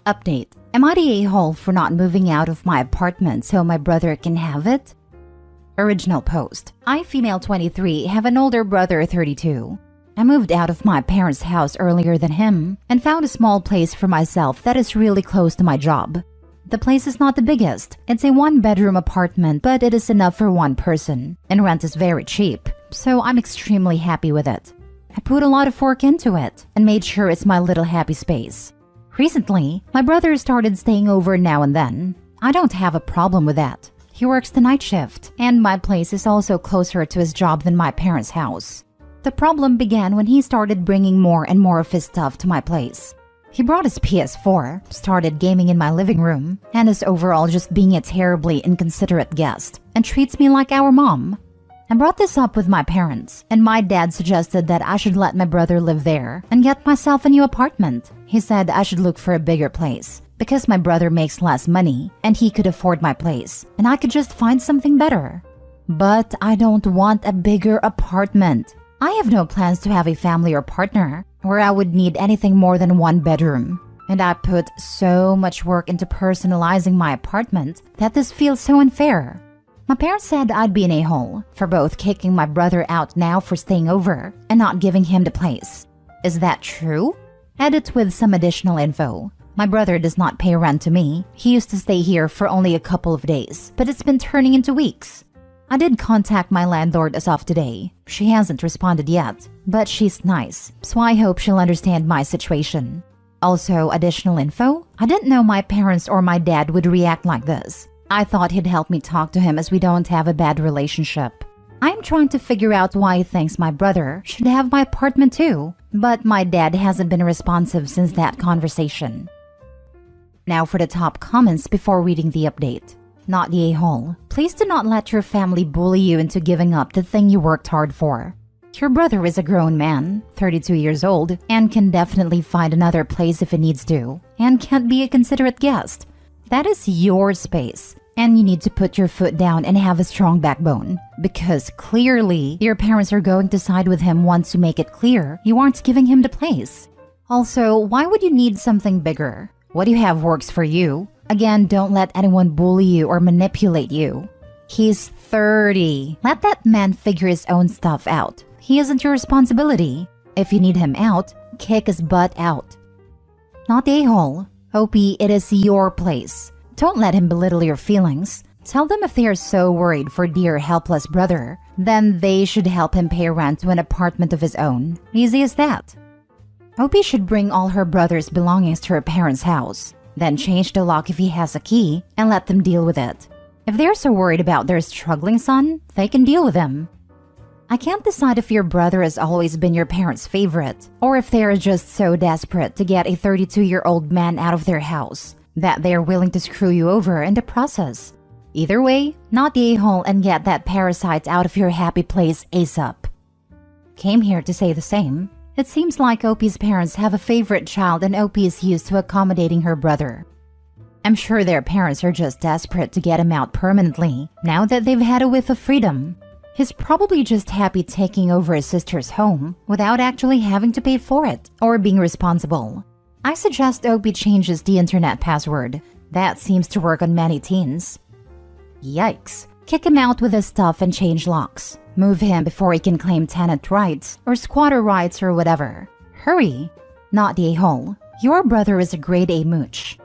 Update. Am I the a-hole for not moving out of my apartment so my brother can have it? Original post. I, female 23, have an older brother 32. I moved out of my parents' house earlier than him and found a small place for myself that is really close to my job. The place is not the biggest. It's a one-bedroom apartment, but it is enough for one person, and rent is very cheap, so I'm extremely happy with it. I put a lot of work into it and made sure it's my little happy space. Recently, my brother started staying over now and then. I don't have a problem with that. He works the night shift, and my place is also closer to his job than my parents' house. The problem began when he started bringing more and more of his stuff to my place. He brought his PS4, started gaming in my living room, and is overall just being a terribly inconsiderate guest, and treats me like our mom. I brought this up with my parents, and my dad suggested that I should let my brother live there and get myself a new apartment. He said I should look for a bigger place, because my brother makes less money, and he could afford my place, and I could just find something better. But I don't want a bigger apartment. I have no plans to have a family or partner where I would need anything more than one bedroom. And I put so much work into personalizing my apartment that this feels so unfair. My parents said I'd be an a-hole for both kicking my brother out now for staying over and not giving him the place. Is that true? Edit with some additional info. My brother does not pay rent to me. He used to stay here for only a couple of days, but it's been turning into weeks. I did contact my landlord as of today. She hasn't responded yet, but she's nice, so I hope she'll understand my situation. Also, additional info, I didn't know my parents or my dad would react like this. I thought he'd help me talk to him as we don't have a bad relationship. I'm trying to figure out why he thinks my brother should have my apartment too, but my dad hasn't been responsive since that conversation. Now for the top comments before reading the update. Not the a-hole. Please do not let your family bully you into giving up the thing you worked hard for. Your brother is a grown man, 32 years old, and can definitely find another place if he needs to, and can't be a considerate guest. That is your space, and you need to put your foot down and have a strong backbone, because clearly your parents are going to side with him once you make it clear you aren't giving him the place. Also, why would you need something bigger? What you have works for you. Again, don't let anyone bully you or manipulate you. He's 30. Let that man figure his own stuff out. He isn't your responsibility. If you need him out, kick his butt out. Not the a-hole. OP, it is your place. Don't let him belittle your feelings. Tell them if they are so worried for dear helpless brother, then they should help him pay rent to an apartment of his own. Easy as that. OP should bring all her brother's belongings to her parents' house, then change the lock if he has a key and let them deal with it. If they're so worried about their struggling son, they can deal with him. I can't decide if your brother has always been your parents' favorite, or if they are just so desperate to get a 32-year-old man out of their house that they are willing to screw you over in the process. Either way, not the a-hole and get that parasite out of your happy place ASAP. Came here to say the same. It seems like OP's parents have a favorite child and OP is used to accommodating her brother. I'm sure their parents are just desperate to get him out permanently now that they've had a whiff of freedom. He's probably just happy taking over his sister's home without actually having to pay for it or being responsible. I suggest OP changes the internet password. That seems to work on many teens. Yikes. Kick him out with his stuff and change locks. Move him before he can claim tenant rights or squatter rights or whatever. Hurry. Not the a-hole. Your brother is a grade A mooch.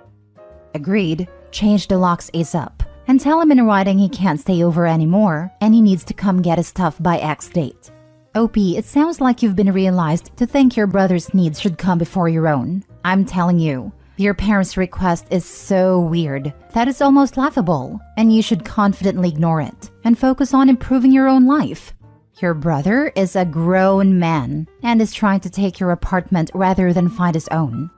Agreed. Change the locks ASAP. And tell him in writing he can't stay over anymore and he needs to come get his stuff by X date. OP, it sounds like you've been realized to think your brother's needs should come before your own. I'm telling you, your parents' request is so weird that it's almost laughable, and you should confidently ignore it and focus on improving your own life. Your brother is a grown man and is trying to take your apartment rather than find his own.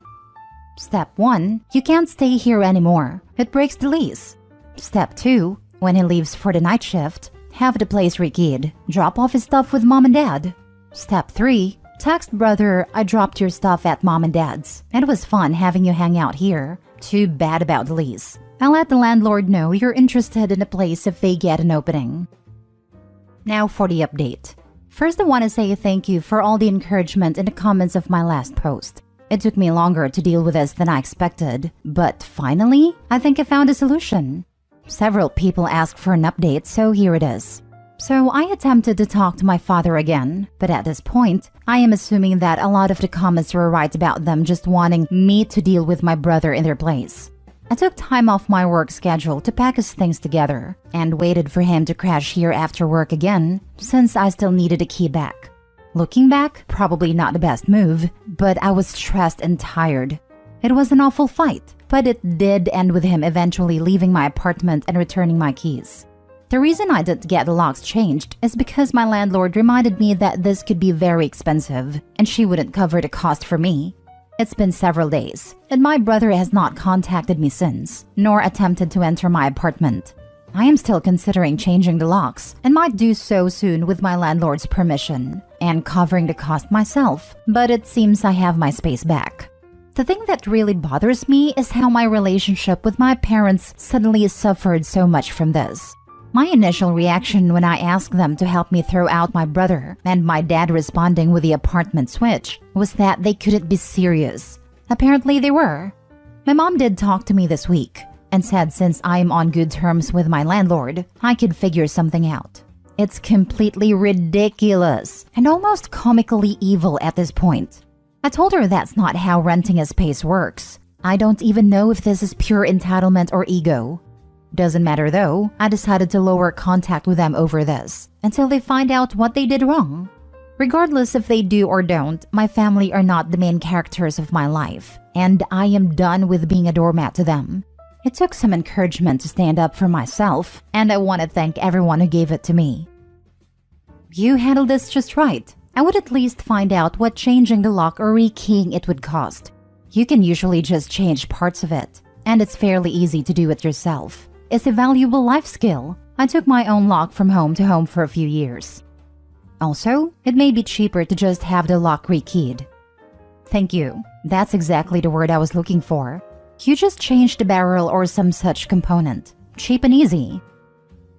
Step 1. You can't stay here anymore. It breaks the lease. Step 2. When he leaves for the night shift, have the place rekeyed. Drop off his stuff with mom and dad. Step 3. Text brother, I dropped your stuff at mom and dad's. It was fun having you hang out here. Too bad about the lease. I'll let the landlord know you're interested in the place if they get an opening. Now for the update. First, I want to say thank you for all the encouragement in the comments of my last post. It took me longer to deal with this than I expected, but finally, I think I found a solution. Several people asked for an update, so here it is. So I attempted to talk to my father again, but at this point, I am assuming that a lot of the comments were right about them just wanting me to deal with my brother in their place. I took time off my work schedule to pack his things together and waited for him to crash here after work again, since I still needed a key back. Looking back, probably not the best move, but I was stressed and tired. It was an awful fight, but it did end with him eventually leaving my apartment and returning my keys. The reason I didn't get the locks changed is because my landlord reminded me that this could be very expensive, and she wouldn't cover the cost for me. It's been several days, and my brother has not contacted me since, nor attempted to enter my apartment. I am still considering changing the locks, and might do so soon with my landlord's permission, and covering the cost myself, but it seems I have my space back. The thing that really bothers me is how my relationship with my parents suddenly suffered so much from this. My initial reaction when I asked them to help me throw out my brother, and my dad responding with the apartment switch, was that they couldn't be serious. Apparently they were. My mom did talk to me this week, and said since I am on good terms with my landlord, I could figure something out. It's completely ridiculous and almost comically evil at this point. I told her that's not how renting a space works. I don't even know if this is pure entitlement or ego. Doesn't matter though, I decided to lower contact with them over this until they find out what they did wrong. Regardless if they do or don't, my family are not the main characters of my life, and I am done with being a doormat to them. It took some encouragement to stand up for myself, and I want to thank everyone who gave it to me. You handled this just right. I would at least find out what changing the lock or rekeying it would cost. You can usually just change parts of it, and it's fairly easy to do it yourself. It's a valuable life skill. I took my own lock from home to home for a few years. Also, it may be cheaper to just have the lock rekeyed. Thank you. That's exactly the word I was looking for. You just changed the barrel or some such component. Cheap and easy.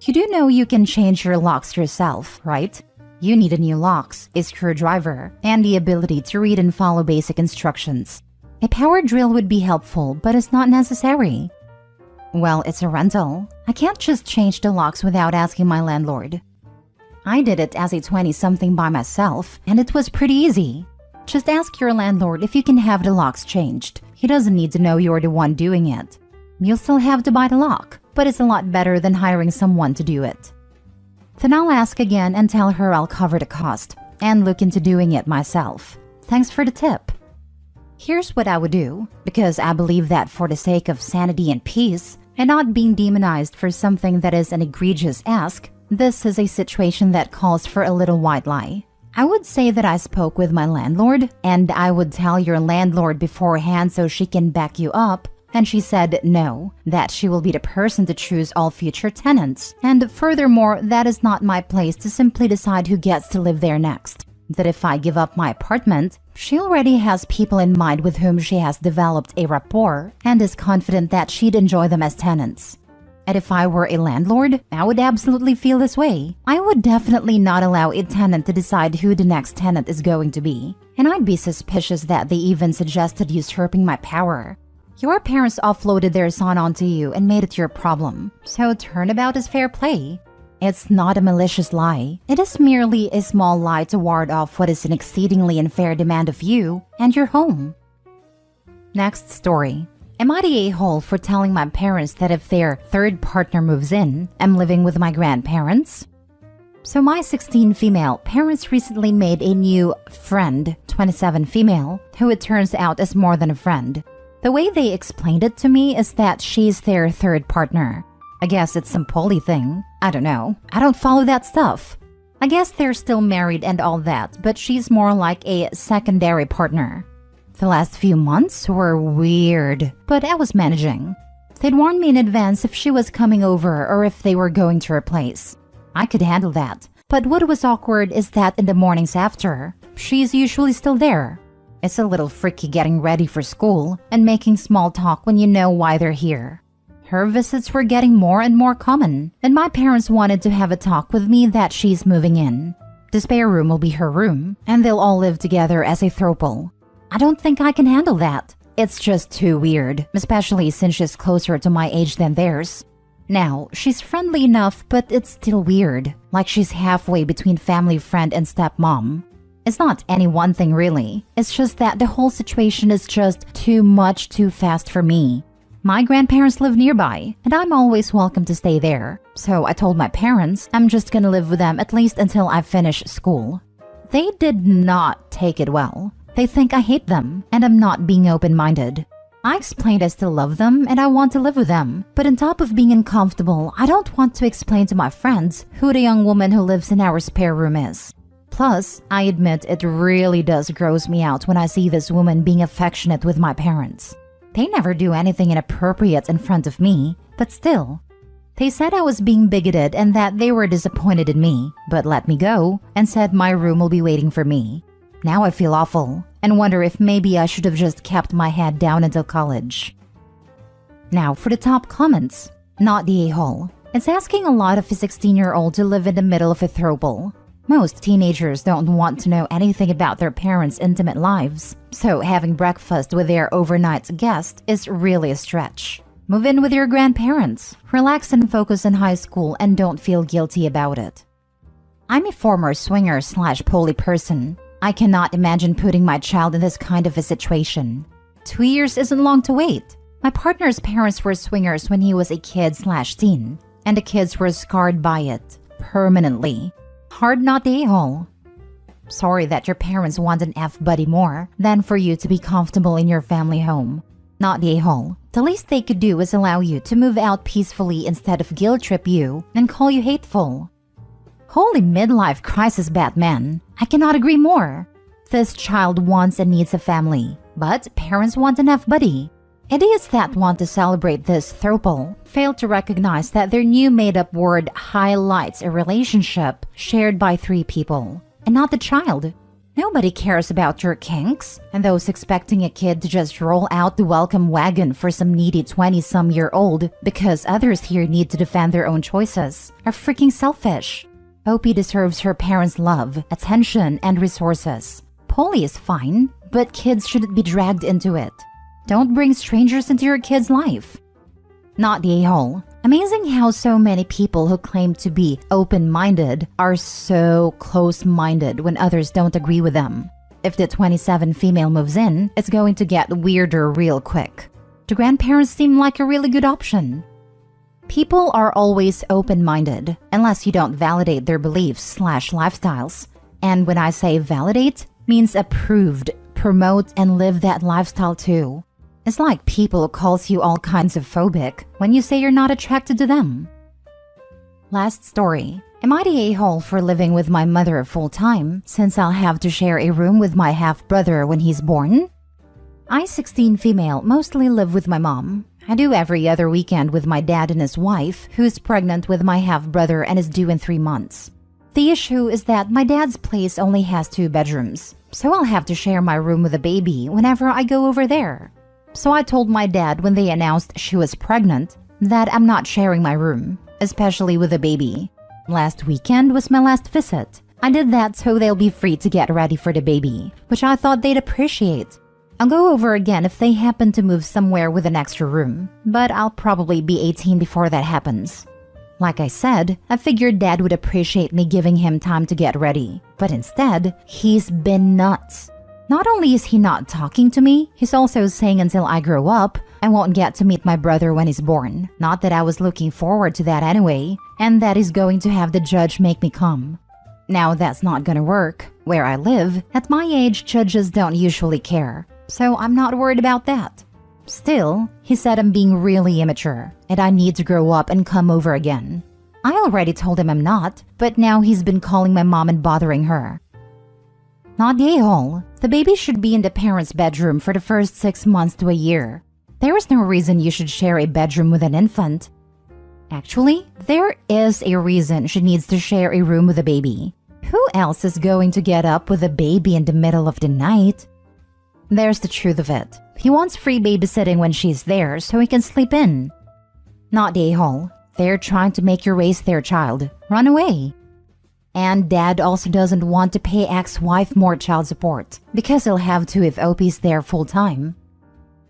You do know you can change your locks yourself, right? You need a new locks, a screwdriver, and the ability to read and follow basic instructions. A power drill would be helpful, but it's not necessary. Well, it's a rental. I can't just change the locks without asking my landlord. I did it as a 20-something by myself, and it was pretty easy. Just ask your landlord if you can have the locks changed. He doesn't need to know you're the one doing it. You'll still have to buy the lock, but it's a lot better than hiring someone to do it. Then I'll ask again and tell her I'll cover the cost, and look into doing it myself. Thanks for the tip. Here's what I would do, because I believe that for the sake of sanity and peace, and not being demonized for something that is an egregious ask, this is a situation that calls for a little white lie. I would say that I spoke with my landlord, and I would tell your landlord beforehand so she can back you up, and she said no, that she will be the person to choose all future tenants, and furthermore, that is not my place to simply decide who gets to live there next. That if I give up my apartment, she already has people in mind with whom she has developed a rapport and is confident that she'd enjoy them as tenants. And if I were a landlord, I would absolutely feel this way. I would definitely not allow a tenant to decide who the next tenant is going to be. And I'd be suspicious that they even suggested usurping my power. Your parents offloaded their son onto you and made it your problem, so turnabout is fair play. It's not a malicious lie. It is merely a small lie to ward off what is an exceedingly unfair demand of you and your home. Next story. Am I the a-hole for telling my parents that if their third partner moves in, I'm living with my grandparents? So my 16 female parents recently made a new friend, 27 female, who it turns out is more than a friend. The way they explained it to me is that she's their third partner. I guess it's some poly thing. I don't know. I don't follow that stuff. I guess they're still married and all that, but she's more like a secondary partner. The last few months were weird, but I was managing. They'd warned me in advance if she was coming over or if they were going to her place. I could handle that, but what was awkward is that in the mornings after, she's usually still there. It's a little freaky getting ready for school and making small talk when you know why they're here. Her visits were getting more and more common, and my parents wanted to have a talk with me that she's moving in. The spare room will be her room, and they'll all live together as a throuple. I don't think I can handle that. It's just too weird, especially since she's closer to my age than theirs. Now, she's friendly enough, but it's still weird, like she's halfway between family friend and stepmom. It's not any one thing really, it's just that the whole situation is just too much too fast for me. My grandparents live nearby, and I'm always welcome to stay there. So I told my parents I'm just gonna live with them at least until I finish school. They did not take it well. They think I hate them, and I'm not being open-minded. I explained I still love them and I want to live with them, but on top of being uncomfortable, I don't want to explain to my friends who the young woman who lives in our spare room is. Plus, I admit it really does gross me out when I see this woman being affectionate with my parents. They never do anything inappropriate in front of me, but still. They said I was being bigoted and that they were disappointed in me, but let me go and said my room will be waiting for me. Now I feel awful and wonder if maybe I should have just kept my head down until college. Now for the top comments. Not the a-hole. It's asking a lot of a 16-year-old to live in the middle of a throuple. Most teenagers don't want to know anything about their parents' intimate lives, so having breakfast with their overnight guest is really a stretch. Move in with your grandparents, relax and focus in high school and don't feel guilty about it. I'm a former swinger/poly person. I cannot imagine putting my child in this kind of a situation. 2 years isn't long to wait. My partner's parents were swingers when he was a kid/teen, and the kids were scarred by it, permanently. Hard not the a-hole. Sorry that your parents want an F-buddy more than for you to be comfortable in your family home. Not the a-hole. The least they could do is allow you to move out peacefully instead of guilt trip you and call you hateful. Holy midlife crisis, Batman. I cannot agree more. This child wants and needs a family, but parents want an F-buddy. Idiots that want to celebrate this throuple fail to recognize that their new made-up word highlights a relationship shared by 3 people, and not the child. Nobody cares about your kinks, and those expecting a kid to just roll out the welcome wagon for some needy 20-some-year-old because others here need to defend their own choices are freaking selfish. Opie deserves her parents' love, attention, and resources. Poly is fine, but kids shouldn't be dragged into it. Don't bring strangers into your kid's life. Not the a-hole. Amazing how so many people who claim to be open-minded are so close-minded when others don't agree with them. If the 27 female moves in, it's going to get weirder real quick. The grandparents seem like a really good option. People are always open-minded, unless you don't validate their beliefs/lifestyles. And when I say validate, means approved, promote, and live that lifestyle too. It's like people who calls you all kinds of phobic when you say you're not attracted to them. Last story. Am I the a-hole for living with my mother full-time since I'll have to share a room with my half-brother when he's born? I, 16 female, mostly live with my mom. I do every other weekend with my dad and his wife, who's pregnant with my half-brother and is due in 3 months. The issue is that my dad's place only has 2 bedrooms, so I'll have to share my room with the baby whenever I go over there. So I told my dad when they announced she was pregnant that I'm not sharing my room, especially with the baby. Last weekend was my last visit. I did that so they'll be free to get ready for the baby, which I thought they'd appreciate. I'll go over again if they happen to move somewhere with an extra room, but I'll probably be 18 before that happens. Like I said, I figured Dad would appreciate me giving him time to get ready, but instead, he's been nuts. Not only is he not talking to me, he's also saying until I grow up, I won't get to meet my brother when he's born. Not that I was looking forward to that anyway, and that he's going to have the judge make me come. Now that's not gonna work. Where I live, at my age, judges don't usually care. So I'm not worried about that. Still, he said I'm being really immature, and I need to grow up and come over again. I already told him I'm not, but now he's been calling my mom and bothering her. Not the a-hole. The baby should be in the parents' bedroom for the first 6 months to a year. There is no reason you should share a bedroom with an infant. Actually, there is a reason she needs to share a room with a baby. Who else is going to get up with a baby in the middle of the night? There's the truth of it. He wants free babysitting when she's there so he can sleep in. Not the a-hole. They're trying to make you raise their child. Run away. And dad also doesn't want to pay ex-wife more child support because he'll have to if OP's there full-time.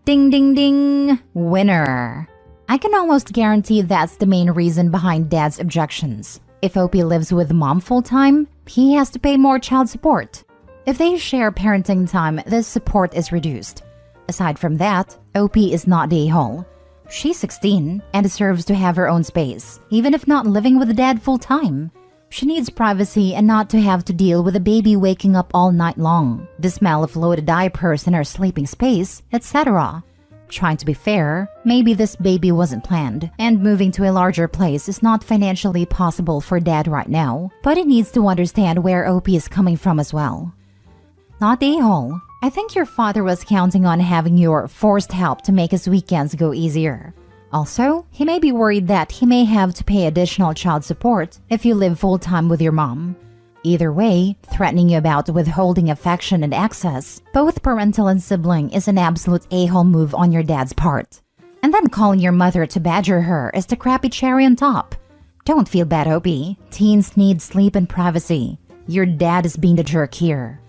Ding ding ding! Winner! I can almost guarantee that's the main reason behind dad's objections. If OP lives with mom full-time, he has to pay more child support. If they share parenting time, this support is reduced. Aside from that, OP is not the a-hole. She's 16 and deserves to have her own space, even if not living with dad full-time. She needs privacy and not to have to deal with a baby waking up all night long, the smell of loaded diapers in her sleeping space, etc. Trying to be fair, maybe this baby wasn't planned, and moving to a larger place is not financially possible for dad right now, but he needs to understand where OP is coming from as well. Not the a-hole. I think your father was counting on having your forced help to make his weekends go easier. Also, he may be worried that he may have to pay additional child support if you live full-time with your mom. Either way, threatening you about withholding affection and access, both parental and sibling, is an absolute a-hole move on your dad's part. And then calling your mother to badger her is the crappy cherry on top. Don't feel bad, OP. Teens need sleep and privacy. Your dad is being the jerk here.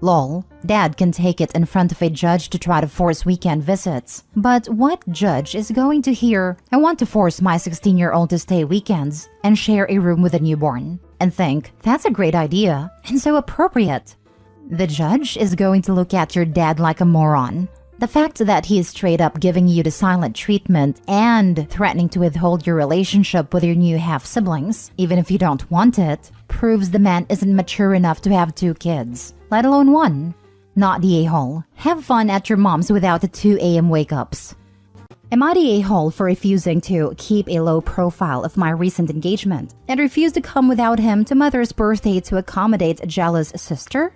Lol, dad can take it in front of a judge to try to force weekend visits. But what judge is going to hear, "I want to force my 16-year-old to stay weekends and share a room with a newborn," and think, "That's a great idea and so appropriate"? The judge is going to look at your dad like a moron. The fact that he is straight up giving you the silent treatment and threatening to withhold your relationship with your new half-siblings, even if you don't want it, proves the man isn't mature enough to have 2 kids, let alone 1. Not the a-hole. Have fun at your mom's without the 2 a.m. wake-ups. Am I the a-hole for refusing to keep a low profile of my recent engagement and refuse to come without him to mother's birthday to accommodate a jealous sister?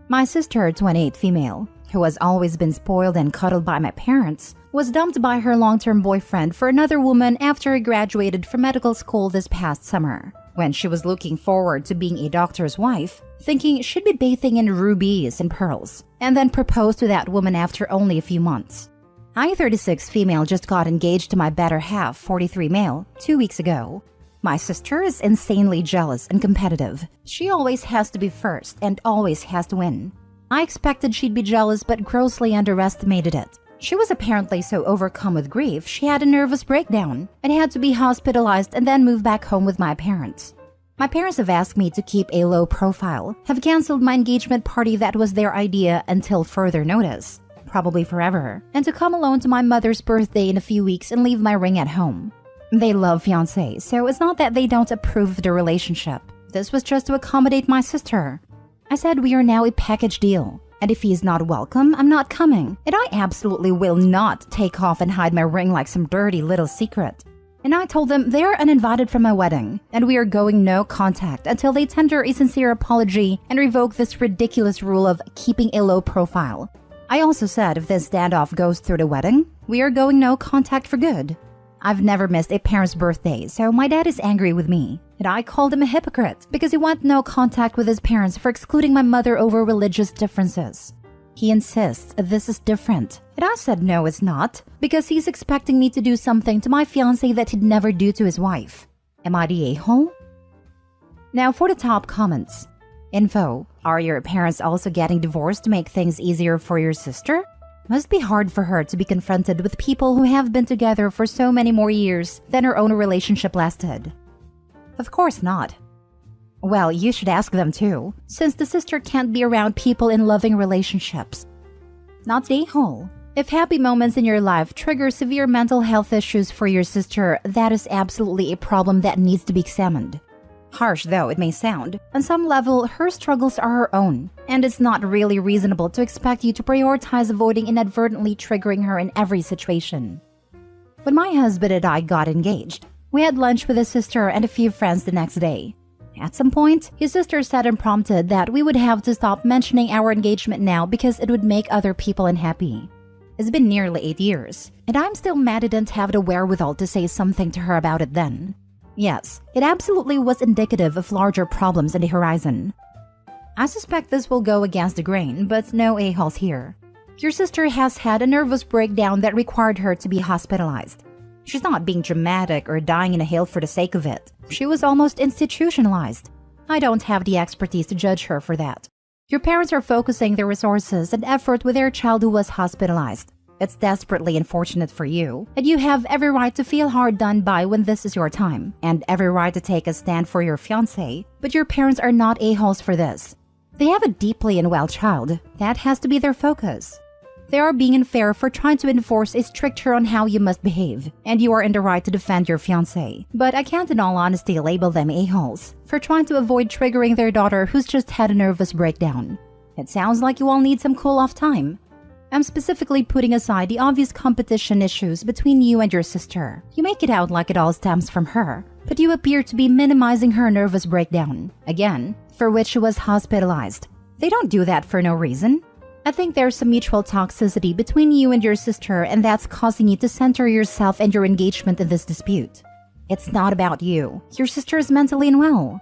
My sister, 28 female, who has always been spoiled and cuddled by my parents, was dumped by her long-term boyfriend for another woman after he graduated from medical school this past summer, when she was looking forward to being a doctor's wife, thinking she'd be bathing in rubies and pearls, and then proposed to that woman after only a few months. I, 36 female, just got engaged to my better half, 43 male, 2 weeks ago. My sister is insanely jealous and competitive. She always has to be first and always has to win. I expected she'd be jealous but grossly underestimated it. She was apparently so overcome with grief she had a nervous breakdown and had to be hospitalized and then move back home with my parents. My parents have asked me to keep a low profile, have canceled my engagement party that was their idea until further notice, probably forever, and to come alone to my mother's birthday in a few weeks and leave my ring at home. They love fiancé, so it's not that they don't approve of the relationship. This was just to accommodate my sister. I said we are now a package deal, and if he is not welcome, I'm not coming, and I absolutely will not take off and hide my ring like some dirty little secret. And I told them they are uninvited from my wedding, and we are going no contact until they tender a sincere apology and revoke this ridiculous rule of keeping a low profile. I also said if this standoff goes through the wedding, we are going no contact for good. I've never missed a parent's birthday, so my dad is angry with me. And I called him a hypocrite because he wants no contact with his parents for excluding my mother over religious differences. He insists this is different, and I said no, it's not, because he's expecting me to do something to my fiancé that he'd never do to his wife. Am I the a-hole? Now for the top comments. Info: are your parents also getting divorced to make things easier for your sister? Must be hard for her to be confronted with people who have been together for so many more years than her own relationship lasted. Of course not. Well, you should ask them too, since the sister can't be around people in loving relationships. Not the a-hole. If happy moments in your life trigger severe mental health issues for your sister, that is absolutely a problem that needs to be examined. Harsh though it may sound, on some level her struggles are her own, and it's not really reasonable to expect you to prioritize avoiding inadvertently triggering her in every situation. When my husband and I got engaged, we had lunch with his sister and a few friends the next day. At some point, his sister said unprompted that we would have to stop mentioning our engagement now because it would make other people unhappy. It's been nearly 8 years, and I'm still mad I didn't have the wherewithal to say something to her about it then. Yes, it absolutely was indicative of larger problems on the horizon. I suspect this will go against the grain, but no a-holes here. Your sister has had a nervous breakdown that required her to be hospitalized. She's not being dramatic or dying in a hill for the sake of it. She was almost institutionalized. I don't have the expertise to judge her for that. Your parents are focusing their resources and effort with their child who was hospitalized. It's desperately unfortunate for you, and you have every right to feel hard done by when this is your time, and every right to take a stand for your fiancé, but your parents are not a-holes for this. They have a deeply unwell child. That has to be their focus. They are being unfair for trying to enforce a stricture on how you must behave, and you are in the right to defend your fiancé. But I can't in all honesty label them a-holes for trying to avoid triggering their daughter who's just had a nervous breakdown. It sounds like you all need some cool-off time. I'm specifically putting aside the obvious competition issues between you and your sister. You make it out like it all stems from her, but you appear to be minimizing her nervous breakdown, again, for which she was hospitalized. They don't do that for no reason. I think there's some mutual toxicity between you and your sister, and that's causing you to center yourself and your engagement in this dispute. It's not about you. Your sister is mentally unwell.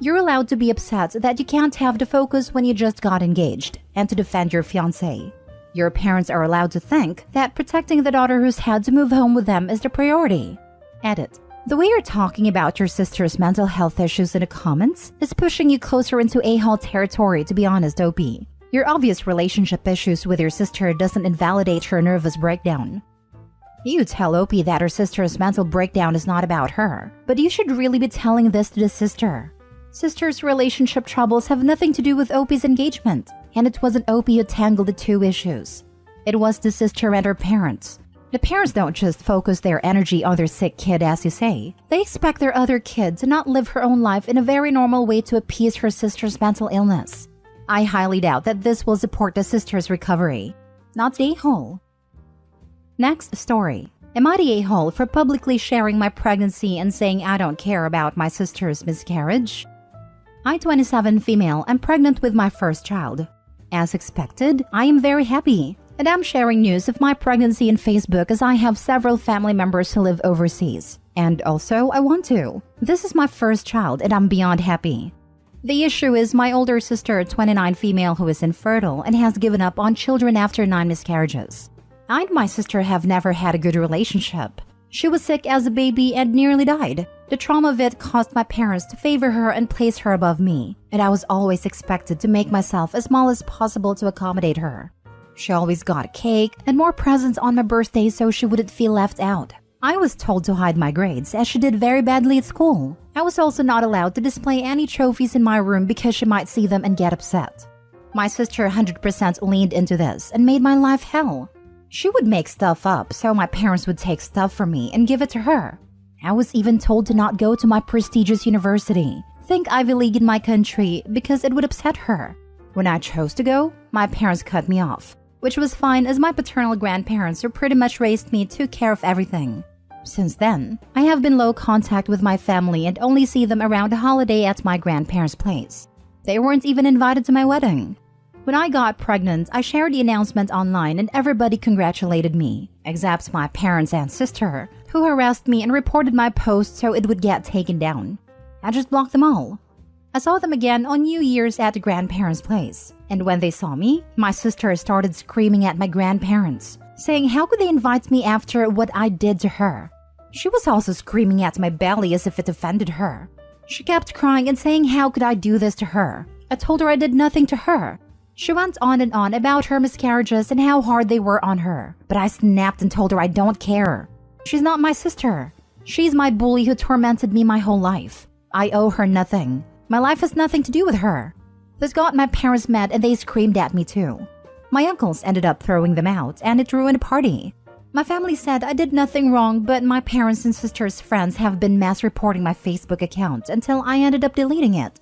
You're allowed to be upset that you can't have the focus when you just got engaged, and to defend your fiancé. Your parents are allowed to think that protecting the daughter who's had to move home with them is the priority. Edit. The way you're talking about your sister's mental health issues in the comments is pushing you closer into a-hole territory, to be honest, OP. Your obvious relationship issues with your sister doesn't invalidate her nervous breakdown. You tell OP that her sister's mental breakdown is not about her, but you should really be telling this to the sister. Sister's relationship troubles have nothing to do with OP's engagement, and it wasn't OP who tangled the two issues. It was the sister and her parents. The parents don't just focus their energy on their sick kid, as you say. They expect their other kid to not live her own life in a very normal way to appease her sister's mental illness. I highly doubt that this will support the sister's recovery. Not the a-hole. Next story. Am I the a-hole for publicly sharing my pregnancy and saying I don't care about my sister's miscarriage? I, 27 female, am pregnant with my first child. As expected, I am very happy, and I'm sharing news of my pregnancy on Facebook as I have several family members who live overseas. And also, I want to. This is my first child, and I'm beyond happy. The issue is my older sister, 29 female, who is infertile and has given up on children after 9 miscarriages. I and my sister have never had a good relationship. She was sick as a baby and nearly died. The trauma of it caused my parents to favor her and place her above me, and I was always expected to make myself as small as possible to accommodate her. She always got a cake and more presents on my birthday so she wouldn't feel left out. I was told to hide my grades as she did very badly at school. I was also not allowed to display any trophies in my room because she might see them and get upset. My sister 100% leaned into this and made my life hell. She would make stuff up so my parents would take stuff from me and give it to her. I was even told to not go to my prestigious university, think Ivy League in my country, because it would upset her. When I chose to go, my parents cut me off, which was fine as my paternal grandparents who pretty much raised me took care of everything. Since then, I have been low contact with my family and only see them around a holiday at my grandparents' place. They weren't even invited to my wedding. When I got pregnant, I shared the announcement online and everybody congratulated me, except my parents and sister, who harassed me and reported my post so it would get taken down. I just blocked them all. I saw them again on New Year's at the grandparents' place, and when they saw me, my sister started screaming at my grandparents, saying how could they invite me after what I did to her. She was also screaming at my belly as if it offended her. She kept crying and saying how could I do this to her. I told her I did nothing to her. She went on and on about her miscarriages and how hard they were on her, but I snapped and told her I don't care. She's not my sister. She's my bully who tormented me my whole life. I owe her nothing. My life has nothing to do with her. This got my parents mad and they screamed at me too. My uncles ended up throwing them out and it ruined a party. My family said I did nothing wrong, but my parents' and sister's friends have been mass reporting my Facebook account until I ended up deleting it.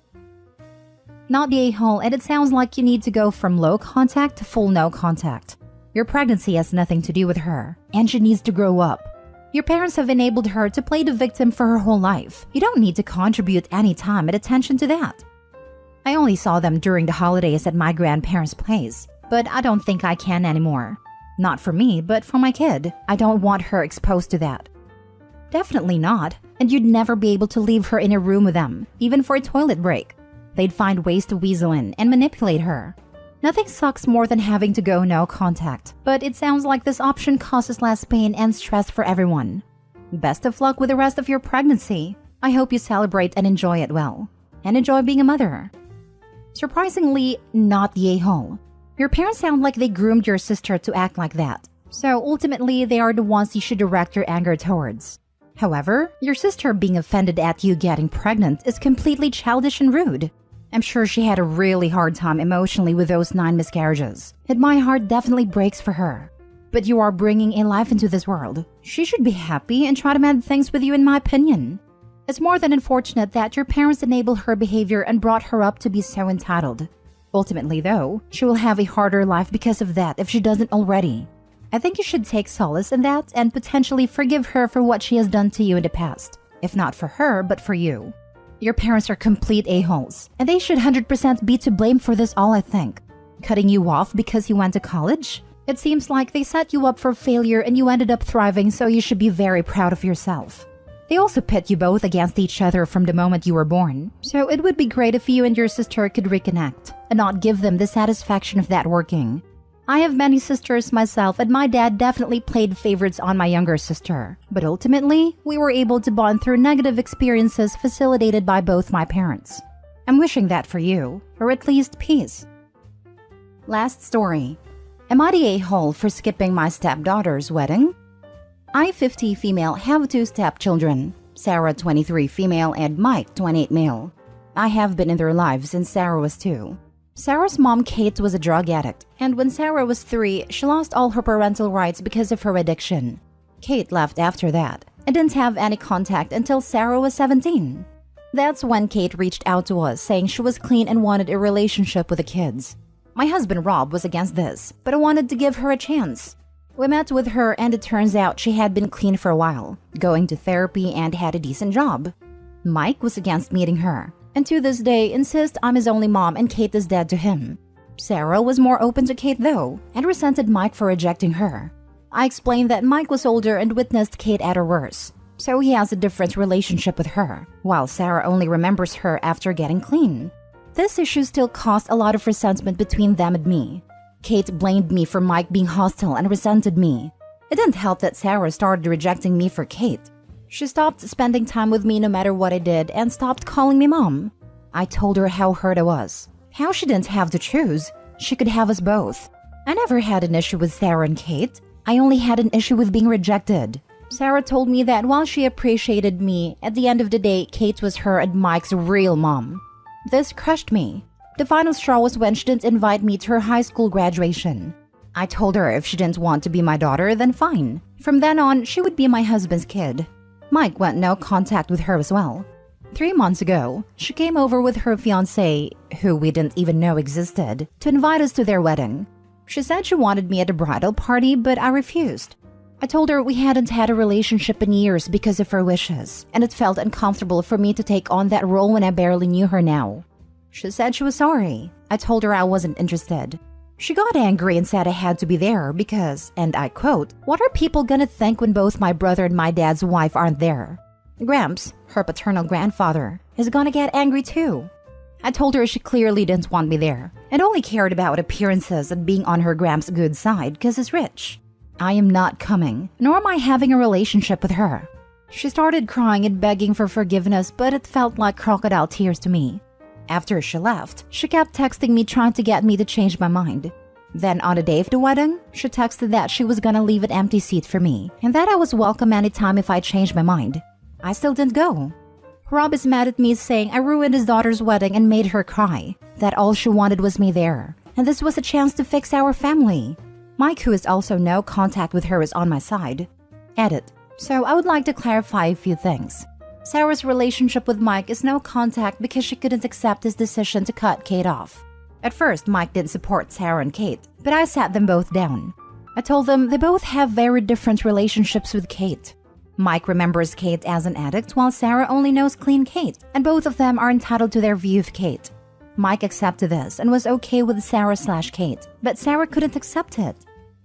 Not the a-hole, and it sounds like you need to go from low contact to full no contact. Your pregnancy has nothing to do with her, and she needs to grow up. Your parents have enabled her to play the victim for her whole life. You don't need to contribute any time and attention to that. I only saw them during the holidays at my grandparents' place, but I don't think I can anymore. Not for me, but for my kid. I don't want her exposed to that. Definitely not, and you'd never be able to leave her in a room with them, even for a toilet break. They'd find ways to weasel in and manipulate her. Nothing sucks more than having to go no contact, but it sounds like this option causes less pain and stress for everyone. Best of luck with the rest of your pregnancy. I hope you celebrate and enjoy it well. and enjoy being a mother. Surprisingly, not the a-hole. Your parents sound like they groomed your sister to act like that, so ultimately they are the ones you should direct your anger towards. However, your sister being offended at you getting pregnant is completely childish and rude. I'm sure she had a really hard time emotionally with those 9 miscarriages, and my heart definitely breaks for her. But you are bringing a life into this world. She should be happy and try to mend things with you, in my opinion. It's more than unfortunate that your parents enabled her behavior and brought her up to be so entitled. Ultimately, though, she will have a harder life because of that if she doesn't already. I think you should take solace in that and potentially forgive her for what she has done to you in the past. If not for her, but for you. Your parents are complete a-holes, and they should 100% be to blame for this all, I think. Cutting you off because you went to college? It seems like they set you up for failure and you ended up thriving, so you should be very proud of yourself. They also pit you both against each other from the moment you were born, so it would be great if you and your sister could reconnect and not give them the satisfaction of that working. I have many sisters myself, and my dad definitely played favorites on my younger sister, but ultimately, we were able to bond through negative experiences facilitated by both my parents. I'm wishing that for you, or at least peace. Last story. Am I the a-hole for skipping my stepdaughter's wedding? I, 50 female, have 2 stepchildren, Sarah, 23 female, and Mike, 28 male. I have been in their lives since Sarah was 2. Sarah's mom, Kate, was a drug addict, and when Sarah was 3, she lost all her parental rights because of her addiction. Kate left after that, and didn't have any contact until Sarah was 17. That's when Kate reached out to us saying she was clean and wanted a relationship with the kids. My husband, Rob, was against this, but I wanted to give her a chance. We met with her and it turns out she had been clean for a while, going to therapy and had a decent job. Mike was against meeting her, and to this day insists I'm his only mom and Kate is dead to him. Sarah was more open to Kate though, and resented Mike for rejecting her. I explained that Mike was older and witnessed Kate at her worst, so he has a different relationship with her, while Sarah only remembers her after getting clean. This issue still caused a lot of resentment between them and me. Kate blamed me for Mike being hostile and resented me. It didn't help that Sarah started rejecting me for Kate. She stopped spending time with me no matter what I did and stopped calling me mom. I told her how hurt I was, how she didn't have to choose. She could have us both. I never had an issue with Sarah and Kate. I only had an issue with being rejected. Sarah told me that while she appreciated me, at the end of the day, Kate was her and Mike's real mom. This crushed me. The final straw was when she didn't invite me to her high school graduation. I told her if she didn't want to be my daughter, then fine. From then on, she would be my husband's kid. Mike went no contact with her as well. 3 months ago, she came over with her fiancé, who we didn't even know existed, to invite us to their wedding. She said she wanted me at the bridal party, but I refused. I told her we hadn't had a relationship in years because of her wishes, and it felt uncomfortable for me to take on that role when I barely knew her now. She said she was sorry. I told her I wasn't interested. She got angry and said I had to be there because, and I quote, "What are people gonna think when both my brother and my dad's wife aren't there?" Gramps, her paternal grandfather, is gonna get angry too. I told her she clearly didn't want me there and only cared about appearances and being on her Gramps' good side because he's rich. I am not coming, nor am I having a relationship with her. She started crying and begging for forgiveness, but it felt like crocodile tears to me. After she left, she kept texting me trying to get me to change my mind. Then on the day of the wedding, she texted that she was gonna leave an empty seat for me and that I was welcome anytime if I changed my mind. I still didn't go. Rob is mad at me saying I ruined his daughter's wedding and made her cry, that all she wanted was me there, and this was a chance to fix our family. Mike, who has also no contact with her, is on my side. Edit. So I would like to clarify a few things. Sarah's relationship with Mike is no contact because she couldn't accept his decision to cut Kate off. At first, Mike didn't support Sarah and Kate, but I sat them both down. I told them they both have very different relationships with Kate. Mike remembers Kate as an addict while Sarah only knows clean Kate, and both of them are entitled to their view of Kate. Mike accepted this and was okay with Sarah/Kate, but Sarah couldn't accept it.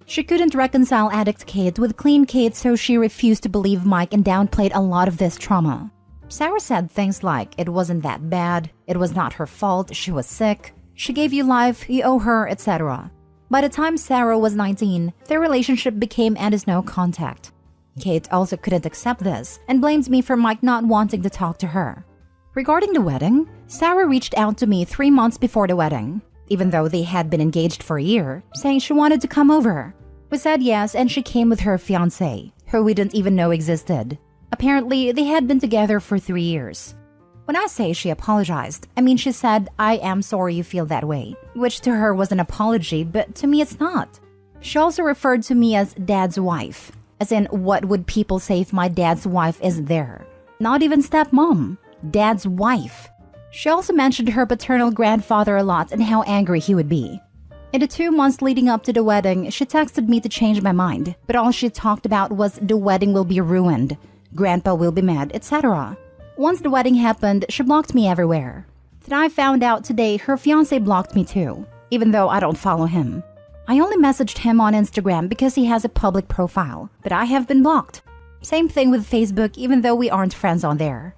She couldn't reconcile addict Kate with clean Kate, so she refused to believe Mike and downplayed a lot of this trauma. Sarah said things like it wasn't that bad, it was not her fault, she was sick, she gave you life, you owe her, etc. By the time Sarah was 19, their relationship became and is no contact. Kate also couldn't accept this and blamed me for Mike not wanting to talk to her. Regarding the wedding, Sarah reached out to me 3 months before the wedding, even though they had been engaged for a year, saying she wanted to come over. We said yes, and she came with her fiancé, who we didn't even know existed. Apparently, they had been together for 3 years. When I say she apologized, I mean she said, "I am sorry you feel that way," which to her was an apology, but to me it's not. She also referred to me as dad's wife, as in what would people say if my dad's wife is there? Not even stepmom, dad's wife. She also mentioned her paternal grandfather a lot and how angry he would be. In the 2 months leading up to the wedding, she texted me to change my mind, but all she talked about was the wedding will be ruined, grandpa will be mad, etc. Once the wedding happened, she blocked me everywhere. Then I found out today her fiancé blocked me too, even though I don't follow him. I only messaged him on Instagram because he has a public profile, but I have been blocked. Same thing with Facebook, even though we aren't friends on there.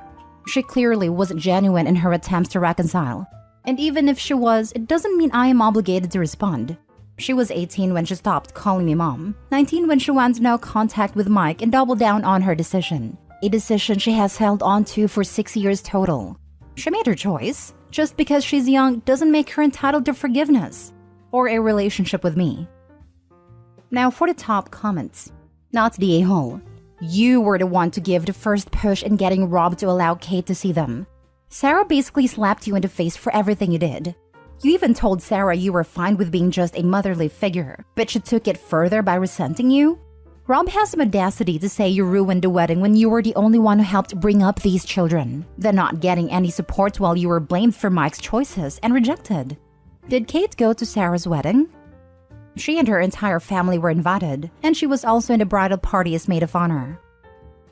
She clearly wasn't genuine in her attempts to reconcile. And even if she was, it doesn't mean I am obligated to respond. She was 18 when she stopped calling me mom, 19 when she went no contact with Mike and doubled down on her decision. A decision she has held on to for 6 years total. She made her choice. Just because she's young doesn't make her entitled to forgiveness or a relationship with me. Now for the top comments. Not the a-hole. You were the one to give the first push in getting Rob to allow Kate to see them. Sarah basically slapped you in the face for everything you did. You even told Sarah you were fine with being just a motherly figure, but she took it further by resenting you? Rob has some audacity to say you ruined the wedding when you were the only one who helped bring up these children, then not getting any support while you were blamed for Mike's choices and rejected. Did Kate go to Sarah's wedding? She and her entire family were invited, and she was also in the bridal party as maid of honor.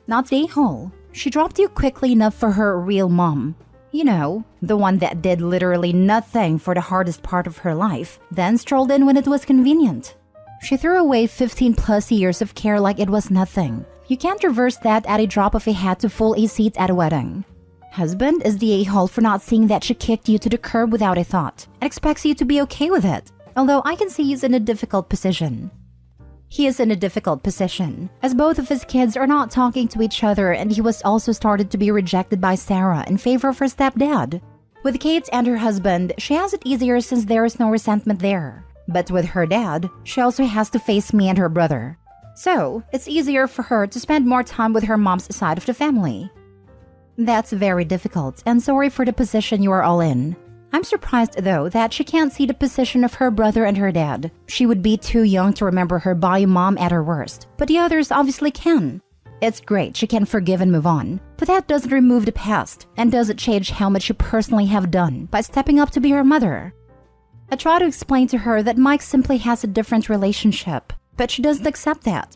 Not the a-hole. She dropped you quickly enough for her real mom. You know, the one that did literally nothing for the hardest part of her life, then strolled in when it was convenient. She threw away 15 plus years of care like it was nothing. You can't reverse that at a drop of a hat to fill a seat at a wedding. Husband is the a-hole for not seeing that she kicked you to the curb without a thought and expects you to be okay with it, although I can see he's in a difficult position. He is in a difficult position, as both of his kids are not talking to each other and he was also started to be rejected by Sarah in favor of her stepdad. With Kate and her husband, she has it easier since there is no resentment there. But with her dad, she also has to face me and her brother. So, it's easier for her to spend more time with her mom's side of the family. That's very difficult, and sorry for the position you are all in. I'm surprised, though, that she can't see the position of her brother and her dad. She would be too young to remember her bio mom at her worst, but the others obviously can. It's great she can forgive and move on, but that doesn't remove the past and doesn't change how much you personally have done by stepping up to be her mother. I try to explain to her that Mike simply has a different relationship, but she doesn't accept that.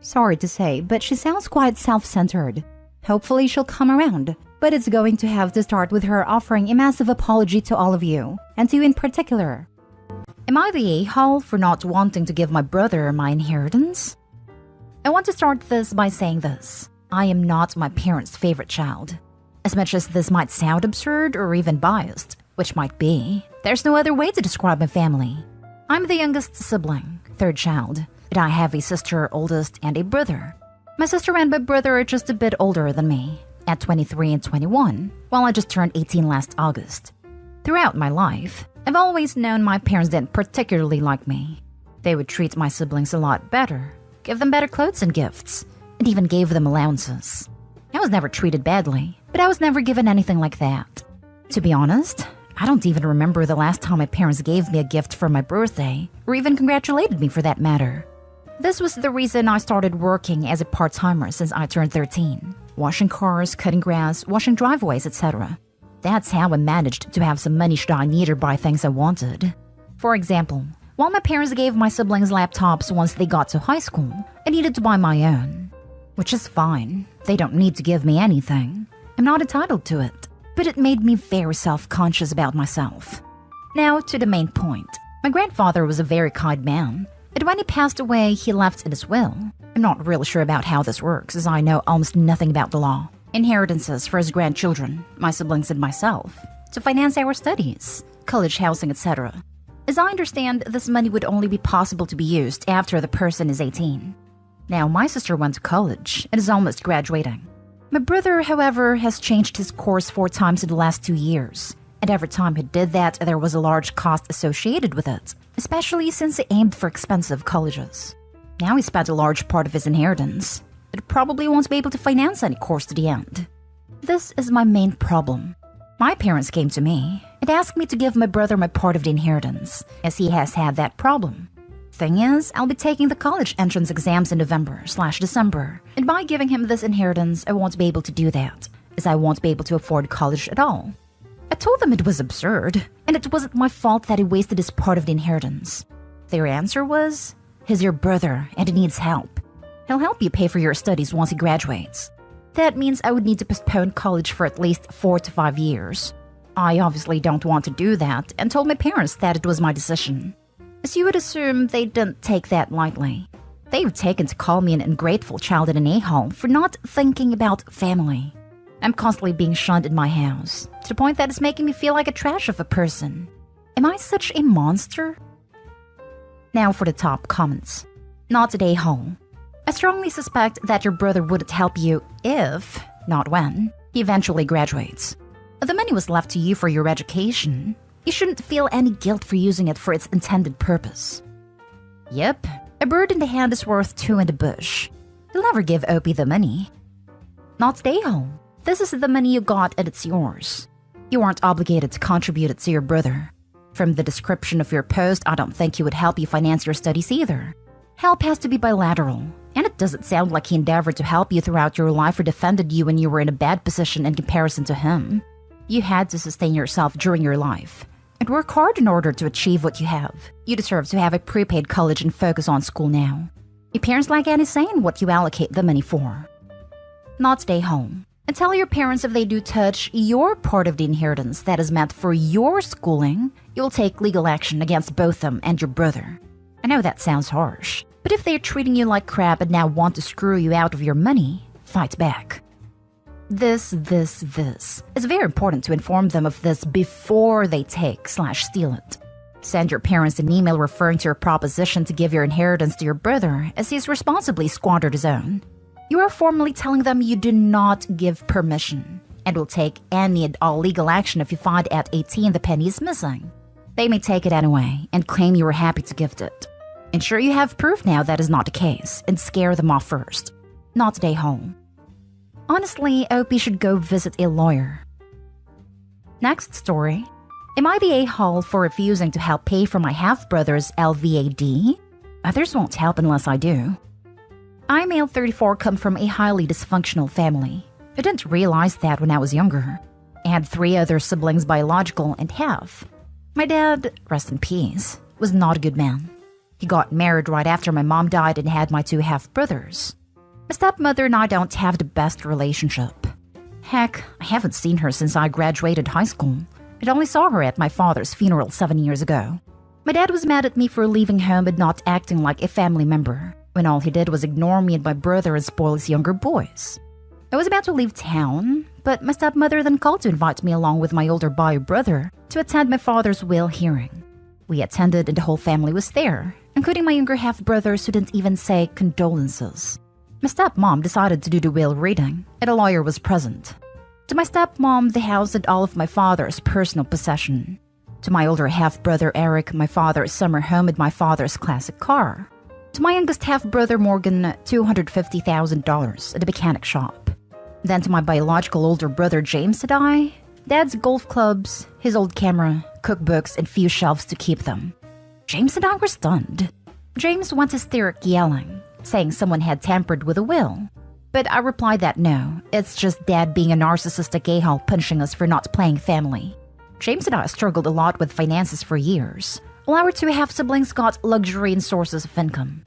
Sorry to say, but she sounds quite self-centered. Hopefully she'll come around, but it's going to have to start with her offering a massive apology to all of you, and to you in particular. Am I the a-hole for not wanting to give my brother my inheritance? I want to start this by saying this. I am not my parents' favorite child. As much as this might sound absurd or even biased, which might be, there's no other way to describe my family. I'm the youngest sibling, third child, but I have a sister, oldest, and a brother. My sister and my brother are just a bit older than me, at 23 and 21, while I just turned 18 last August. Throughout my life, I've always known my parents didn't particularly like me. They would treat my siblings a lot better, give them better clothes and gifts, and even gave them allowances. I was never treated badly, but I was never given anything like that. To be honest, I don't even remember the last time my parents gave me a gift for my birthday, or even congratulated me for that matter. This was the reason I started working as a part-timer since I turned 13. Washing cars, cutting grass, washing driveways, etc. That's how I managed to have some money should I need or buy things I wanted. For example, while my parents gave my siblings laptops once they got to high school, I needed to buy my own. Which is fine. They don't need to give me anything. I'm not entitled to it. But it made me very self-conscious about myself. Now to the main point. My grandfather was a very kind man, but when he passed away, he left in his will. I'm not really sure about how this works, as I know almost nothing about the law. Inheritances for his grandchildren, my siblings and myself, to finance our studies, college housing, etc. As I understand, this money would only be possible to be used after the person is 18. Now, my sister went to college and is almost graduating. My brother, however, has changed his course 4 times in the last 2 years, and every time he did that, there was a large cost associated with it, especially since he aimed for expensive colleges. Now he spent a large part of his inheritance, but probably won't be able to finance any course to the end. This is my main problem. My parents came to me and asked me to give my brother my part of the inheritance, as he has had that problem. Thing is, I'll be taking the college entrance exams in November/December, and by giving him this inheritance, I won't be able to do that, as I won't be able to afford college at all. I told them it was absurd, and it wasn't my fault that he wasted his part of the inheritance. Their answer was, "He's your brother, and he needs help. He'll help you pay for your studies once he graduates." That means I would need to postpone college for at least 4 to 5 years. I obviously don't want to do that, and told my parents that it was my decision. As you would assume, they didn't take that lightly. They've taken to call me an ungrateful child and an a-hole for not thinking about family. I'm constantly being shunned in my house, to the point that it's making me feel like a trash of a person. Am I such a monster? Now for the top comments. Not an a-hole. I strongly suspect that your brother wouldn't help you if, not when, he eventually graduates. The money was left to you for your education. You shouldn't feel any guilt for using it for its intended purpose. Yep, a bird in the hand is worth 2 in the bush. You'll never give Opie the money. Not stay home. This is the money you got and it's yours. You aren't obligated to contribute it to your brother. From the description of your post, I don't think he would help you finance your studies either. Help has to be bilateral, and it doesn't sound like he endeavored to help you throughout your life or defended you when you were in a bad position in comparison to him. You had to sustain yourself during your life and work hard in order to achieve what you have. You deserve to have a prepaid college and focus on school now. Your parents lack any say in what you allocate the money for. Not stay home. And tell your parents if they do touch your part of the inheritance that is meant for your schooling, you'll take legal action against both them and your brother. I know that sounds harsh, but if they are treating you like crap and now want to screw you out of your money, fight back. This. It's very important to inform them of this before they take/steal it. Send your parents an email referring to your proposition to give your inheritance to your brother, as he's responsibly squandered his own. You are formally telling them you do not give permission, and will take any and all legal action if you find at 18 the penny is missing. They may take it anyway and claim you were happy to gift it. Ensure you have proof now that is not the case, and scare them off first. Not stay home. Honestly, Opie should go visit a lawyer. Next story. Am I the a-hole for refusing to help pay for my half-brother's LVAD? Others won't help unless I do. I, male 34, come from a highly dysfunctional family. I didn't realize that when I was younger. I had 3 other siblings, biological and half. My dad, rest in peace, was not a good man. He got married right after my mom died and had my 2 half-brothers. My stepmother and I don't have the best relationship. Heck, I haven't seen her since I graduated high school. I only saw her at my father's funeral 7 years ago. My dad was mad at me for leaving home and not acting like a family member, when all he did was ignore me and my brother and spoil his younger boys. I was about to leave town, but my stepmother then called to invite me along with my older bio brother to attend my father's will hearing. We attended and the whole family was there, including my younger half-brothers who didn't even say condolences. My stepmom decided to do the will reading, and a lawyer was present. To my stepmom, the house had all of my father's personal possession. To my older half-brother Eric, my father's summer home and my father's classic car. To my youngest half-brother Morgan, $250,000 at a mechanic shop. Then to my biological older brother James and I, Dad's golf clubs, his old camera, cookbooks, and few shelves to keep them. James and I were stunned. James went hysteric yelling, saying someone had tampered with a will. But I replied that no, it's just Dad being a narcissistic a-hole punishing us for not playing family. James and I struggled a lot with finances for years, while our 2 half-siblings got luxury and sources of income.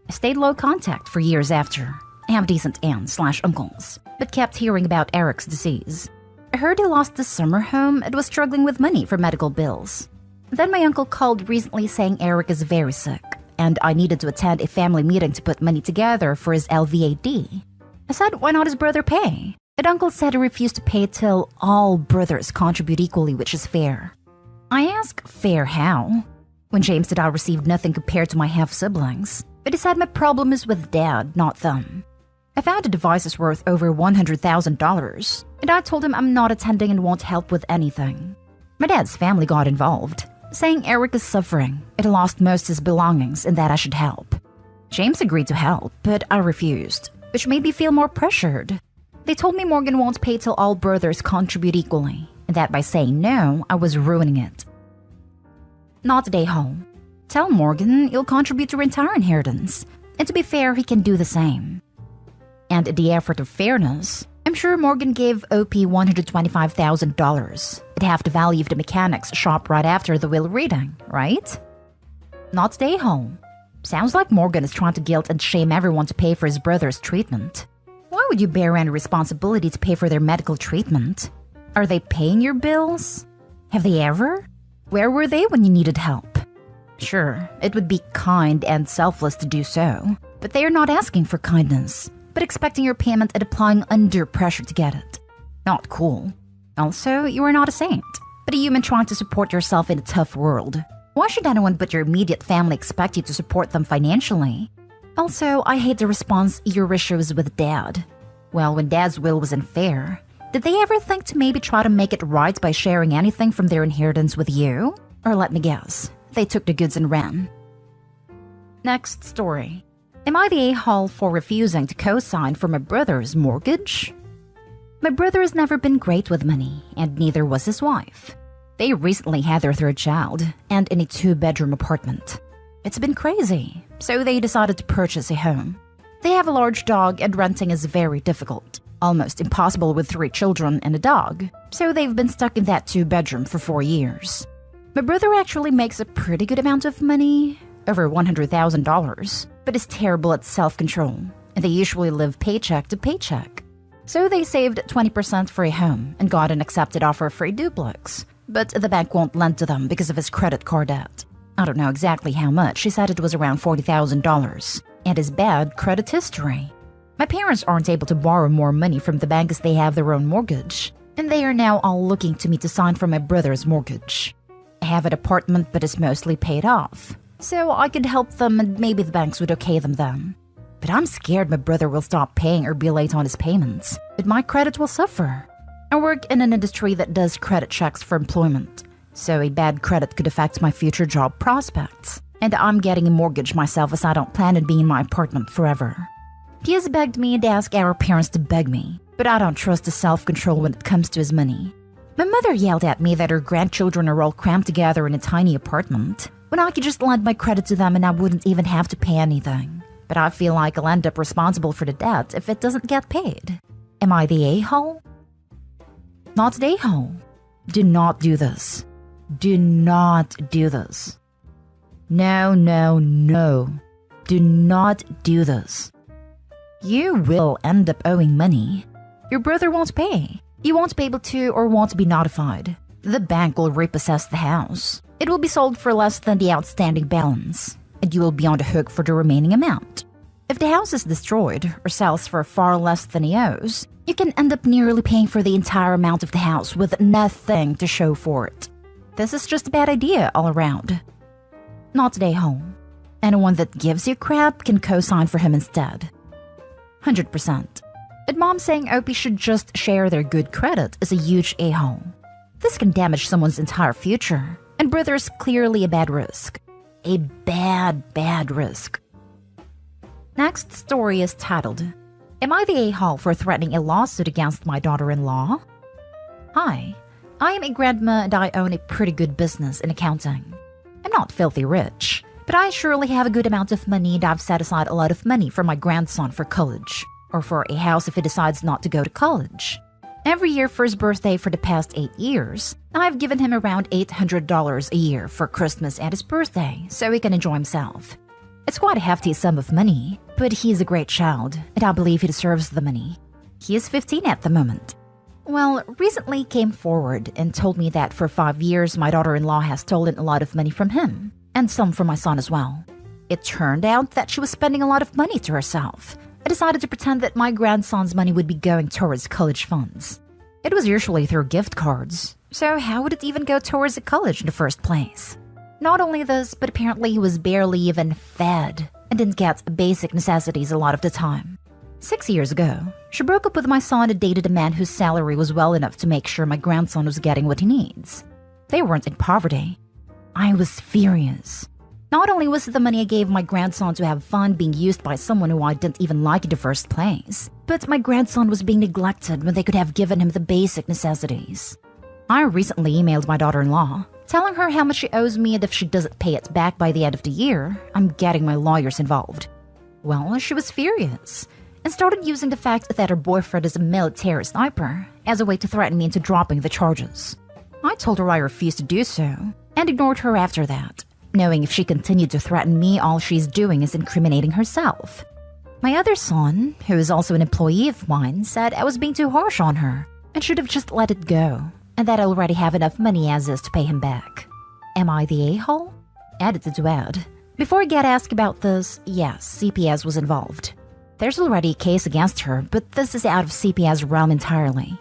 I stayed low contact for years after. I have decent aunts/uncles, but kept hearing about Eric's disease. I heard he lost the summer home and was struggling with money for medical bills. Then my uncle called recently saying Eric is very sick, and I needed to attend a family meeting to put money together for his LVAD. I said, why not his brother pay? And uncle said he refused to pay till all brothers contribute equally, which is fair. I asked, fair how? When James and I received nothing compared to my half-siblings, but he said my problem is with Dad, not them. I found a device is worth over $100,000, and I told him I'm not attending and won't help with anything. My dad's family got involved, saying Eric is suffering. It lost most of his belongings and that I should help. James agreed to help, but I refused, which made me feel more pressured. They told me Morgan won't pay till all brothers contribute equally, and that by saying no, I was ruining it. Not today, home. Tell Morgan you'll contribute to your entire inheritance, and to be fair, he can do the same. And in the effort of fairness, I'm sure Morgan gave OP $125,000. It'd half the value of the mechanics shop right after the will reading, right? Not today, home. Sounds like Morgan is trying to guilt and shame everyone to pay for his brother's treatment. Why would you bear any responsibility to pay for their medical treatment? Are they paying your bills? Have they ever? Where were they when you needed help? Sure, it would be kind and selfless to do so, but they are not asking for kindness, but expecting your payment and applying under pressure to get it. Not cool. Also, you are not a saint, but a human trying to support yourself in a tough world. Why should anyone but your immediate family expect you to support them financially? Also, I hate the response your issues with Dad. Well, when Dad's will was unfair, did they ever think to maybe try to make it right by sharing anything from their inheritance with you? Or let me guess, they took the goods and ran. Next story. Am I the a-hole for refusing to co-sign for my brother's mortgage? My brother has never been great with money, and neither was his wife. They recently had their third child, and in a 2-bedroom apartment. It's been crazy, so they decided to purchase a home. They have a large dog, and renting is very difficult, almost impossible with 3 children and a dog, so they've been stuck in that 2-bedroom for 4 years. My brother actually makes a pretty good amount of money, over $100,000, but is terrible at self-control, and they usually live paycheck to paycheck. So they saved 20% for a home and got an accepted offer for a duplex, but the bank won't lend to them because of his credit card debt. I don't know exactly how much, she said it was around $40,000, and his bad credit history. My parents aren't able to borrow more money from the bank as they have their own mortgage, and they are now all looking to me to sign for my brother's mortgage. I have an apartment but it's mostly paid off, so I could help them and maybe the banks would okay them then. But I'm scared my brother will stop paying or be late on his payments, but my credit will suffer. I work in an industry that does credit checks for employment, so a bad credit could affect my future job prospects, and I'm getting a mortgage myself as I don't plan on being in my apartment forever. He has begged me and asked our parents to beg me, but I don't trust his self-control when it comes to his money. My mother yelled at me that her grandchildren are all crammed together in a tiny apartment, when I could just lend my credit to them and I wouldn't even have to pay anything. But I feel like I'll end up responsible for the debt if it doesn't get paid. Am I the a-hole? Not the a-hole. Do not do this. Do not do this. No, no, no. Do not do this. You will end up owing money. Your brother won't pay. You won't be able to or won't be notified. The bank will repossess the house. It will be sold for less than the outstanding balance, and you will be on the hook for the remaining amount. If the house is destroyed or sells for far less than he owes, you can end up nearly paying for the entire amount of the house with nothing to show for it. This is just a bad idea all around. Not today, home. Anyone that gives you crap can co-sign for him instead. 100%. But mom saying OP should just share their good credit is a huge a-hole. This can damage someone's entire future, and brother is clearly a bad risk. A bad, bad risk. Next story is titled, Am I the a-hole for threatening a lawsuit against my daughter-in-law? Hi, I am a grandma and I own a pretty good business in accounting. I'm not filthy rich, but I surely have a good amount of money and I've set aside a lot of money for my grandson for college, or for a house if he decides not to go to college. Every year for his birthday for the past 8 years, I've given him around $800 a year for Christmas and his birthday so he can enjoy himself. It's quite a hefty sum of money, but he's a great child, and I believe he deserves the money. He is 15 at the moment. Well, recently he came forward and told me that for 5 years my daughter-in-law has stolen a lot of money from him, and some from my son as well. It turned out that she was spending a lot of money to herself. I decided to pretend that my grandson's money would be going towards college funds. It was usually through gift cards, so how would it even go towards a college in the first place? Not only this, but apparently he was barely even fed and didn't get basic necessities a lot of the time. 6 years ago, she broke up with my son and dated a man whose salary was well enough to make sure my grandson was getting what he needs. They weren't in poverty. I was furious. Not only was the money I gave my grandson to have fun being used by someone who I didn't even like in the first place, but my grandson was being neglected when they could have given him the basic necessities. I recently emailed my daughter-in-law, telling her how much she owes me and if she doesn't pay it back by the end of the year, I'm getting my lawyers involved. Well, she was furious and started using the fact that her boyfriend is a military sniper as a way to threaten me into dropping the charges. I told her I refused to do so and ignored her after that, knowing if she continued to threaten me, all she's doing is incriminating herself. My other son, who is also an employee of mine, said I was being too harsh on her and should have just let it go, and that I already have enough money as is to pay him back. Am I the a-hole? Edited to add. Before I get asked about this, yes, CPS was involved. There's already a case against her, but this is out of CPS realm entirely.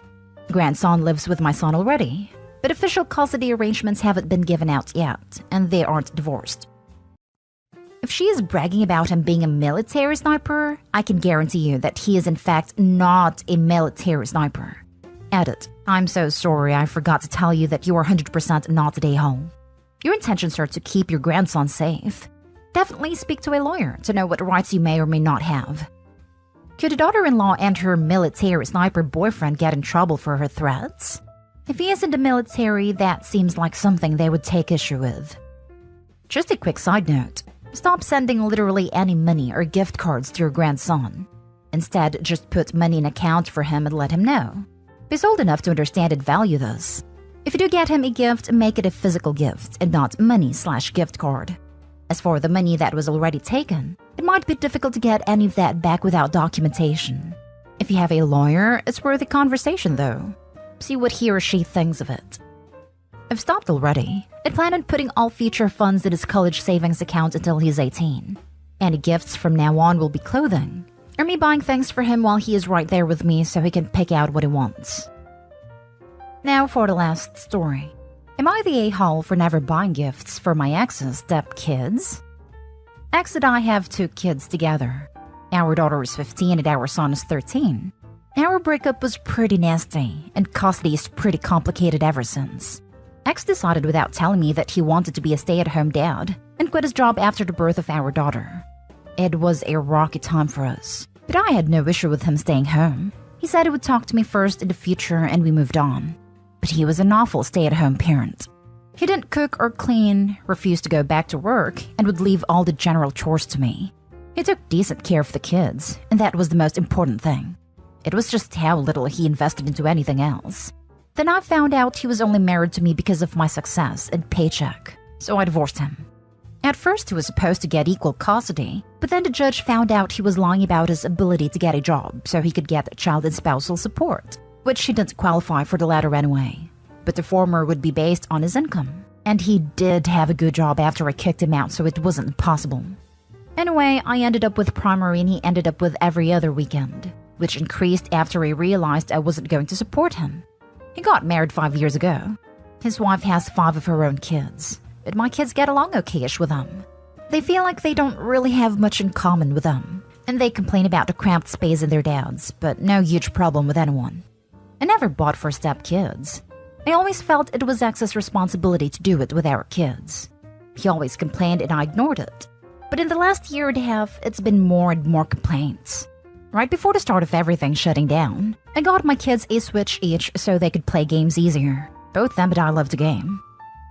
Grandson lives with my son already, but official custody arrangements haven't been given out yet, and they aren't divorced. If she is bragging about him being a military sniper, I can guarantee you that he is in fact not a military sniper. Edit. I'm so sorry I forgot to tell you that you are 100% not a a-hole. Your intentions are to keep your grandson safe. Definitely speak to a lawyer to know what rights you may or may not have. Could a daughter-in-law and her military sniper boyfriend get in trouble for her threats? If he is in the military, that seems like something they would take issue with. Just a quick side note. Stop sending literally any money or gift cards to your grandson. Instead, just put money in an account for him and let him know. He's old enough to understand and value this. If you do get him a gift, make it a physical gift and not money/gift card. As for the money that was already taken, it might be difficult to get any of that back without documentation. If you have a lawyer, it's worth a conversation though. See what he or she thinks of it. I've stopped already. I plan on putting all future funds in his college savings account until he's 18. Any gifts from now on will be clothing, or me buying things for him while he is right there with me so he can pick out what he wants. Now for the last story. Am I the a-hole for never buying gifts for my ex's stepkids? Ex and I have 2 kids together. Our daughter is 15 and our son is 13. Our breakup was pretty nasty, and custody is pretty complicated ever since. Ex decided without telling me that he wanted to be a stay-at-home dad and quit his job after the birth of our daughter. It was a rocky time for us, but I had no issue with him staying home. He said he would talk to me first in the future and we moved on. But he was an awful stay-at-home parent. He didn't cook or clean, refused to go back to work, and would leave all the general chores to me. He took decent care of the kids, and that was the most important thing. It was just how little he invested into anything else. Then I found out he was only married to me because of my success and paycheck, so I divorced him. At first he was supposed to get equal custody, but then the judge found out he was lying about his ability to get a job so he could get child and spousal support, which he didn't qualify for the latter anyway. But the former would be based on his income, and he did have a good job after I kicked him out, so it wasn't possible. Anyway, I ended up with primary and he ended up with every other weekend, which increased after he realized I wasn't going to support him. He got married 5 years ago. His wife has 5 of her own kids, but my kids get along okay-ish with them. They feel like they don't really have much in common with them, and they complain about the cramped space in their dads, but no huge problem with anyone. I never bought for step-kids. I always felt it was X's responsibility to do it with our kids. He always complained and I ignored it. But in the last year and a half, it's been more and more complaints. Right before the start of everything shutting down, I got my kids a Switch each so they could play games easier. Both them and I love the game.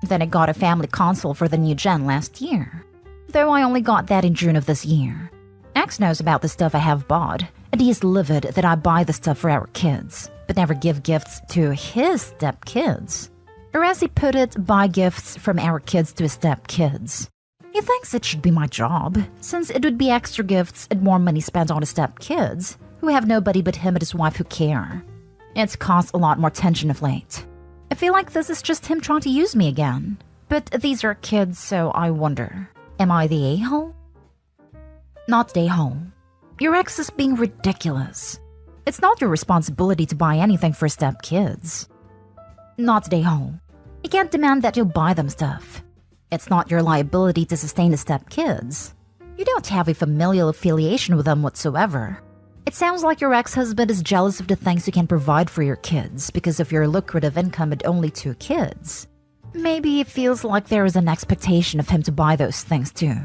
Then I got a family console for the new gen last year, though I only got that in June of this year. X knows about the stuff I have bought, and he is livid that I buy the stuff for our kids, but never give gifts to his step-kids. Or as he put it, buy gifts from our kids to his step-kids. He thinks it should be my job, since it would be extra gifts and more money spent on his step-kids, who have nobody but him and his wife who care. It's caused a lot more tension of late. I feel like this is just him trying to use me again. But these are kids, so I wonder, am I the a-hole? Not the a-hole. Your ex is being ridiculous. It's not your responsibility to buy anything for step-kids. Not the a-hole. You can't demand that you'll buy them stuff. It's not your liability to sustain the step-kids. You don't have a familial affiliation with them whatsoever. It sounds like your ex-husband is jealous of the things you can provide for your kids because of your lucrative income and only 2 kids. Maybe it feels like there is an expectation of him to buy those things too.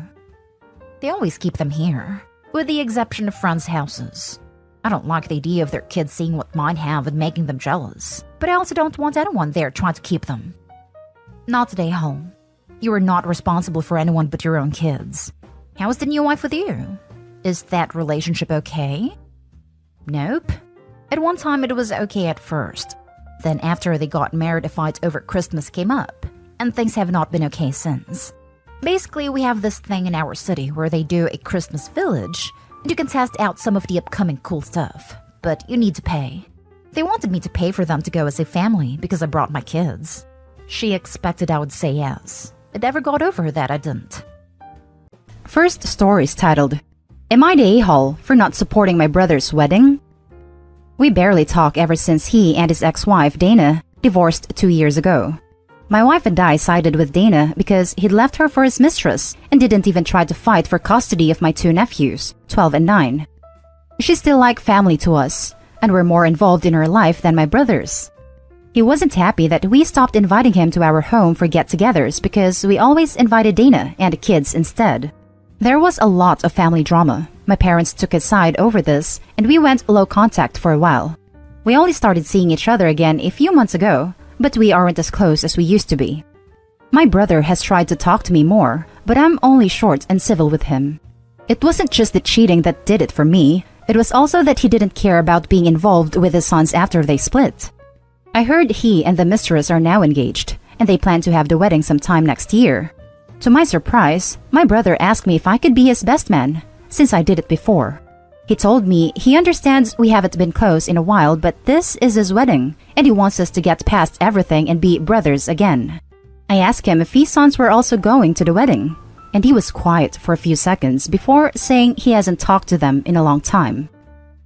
They always keep them here, with the exception of friends' houses. I don't like the idea of their kids seeing what mine have and making them jealous, but I also don't want anyone there trying to keep them. Not today, home. You are not responsible for anyone but your own kids. How is the new wife with you? Is that relationship okay? Nope. At one time it was okay at first. Then after they got married, a fight over Christmas came up, and things have not been okay since. Basically, we have this thing in our city where they do a Christmas village, and you can test out some of the upcoming cool stuff, but you need to pay. They wanted me to pay for them to go as a family because I brought my kids. She expected I would say yes. It never got over that I didn't. First story is titled, Am I the a-hole for not supporting my brother's wedding? We barely talk ever since he and his ex-wife, Dana, divorced 2 years ago. My wife and I sided with Dana because he'd left her for his mistress and didn't even try to fight for custody of my 2 nephews, 12 and 9. She's still like family to us, and we're more involved in her life than my brother's. He wasn't happy that we stopped inviting him to our home for get-togethers because we always invited Dana and the kids instead. There was a lot of family drama. My parents took his side over this, and we went low contact for a while. We only started seeing each other again a few months ago, but we aren't as close as we used to be. My brother has tried to talk to me more, but I'm only short and civil with him. It wasn't just the cheating that did it for me, it was also that he didn't care about being involved with his sons after they split. I heard he and the mistress are now engaged, and they plan to have the wedding sometime next year. To my surprise, my brother asked me if I could be his best man, since I did it before. He told me he understands we haven't been close in a while, but this is his wedding, and he wants us to get past everything and be brothers again. I asked him if his sons were also going to the wedding, and he was quiet for a few seconds before saying he hasn't talked to them in a long time.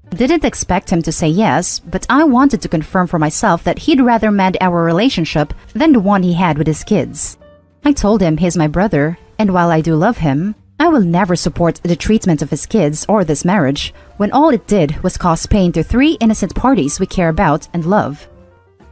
Didn't expect him to say yes, but I wanted to confirm for myself that he'd rather mend our relationship than the one he had with his kids. I told him he's my brother, and while I do love him, I will never support the treatment of his kids or this marriage when all it did was cause pain to 3 innocent parties we care about and love.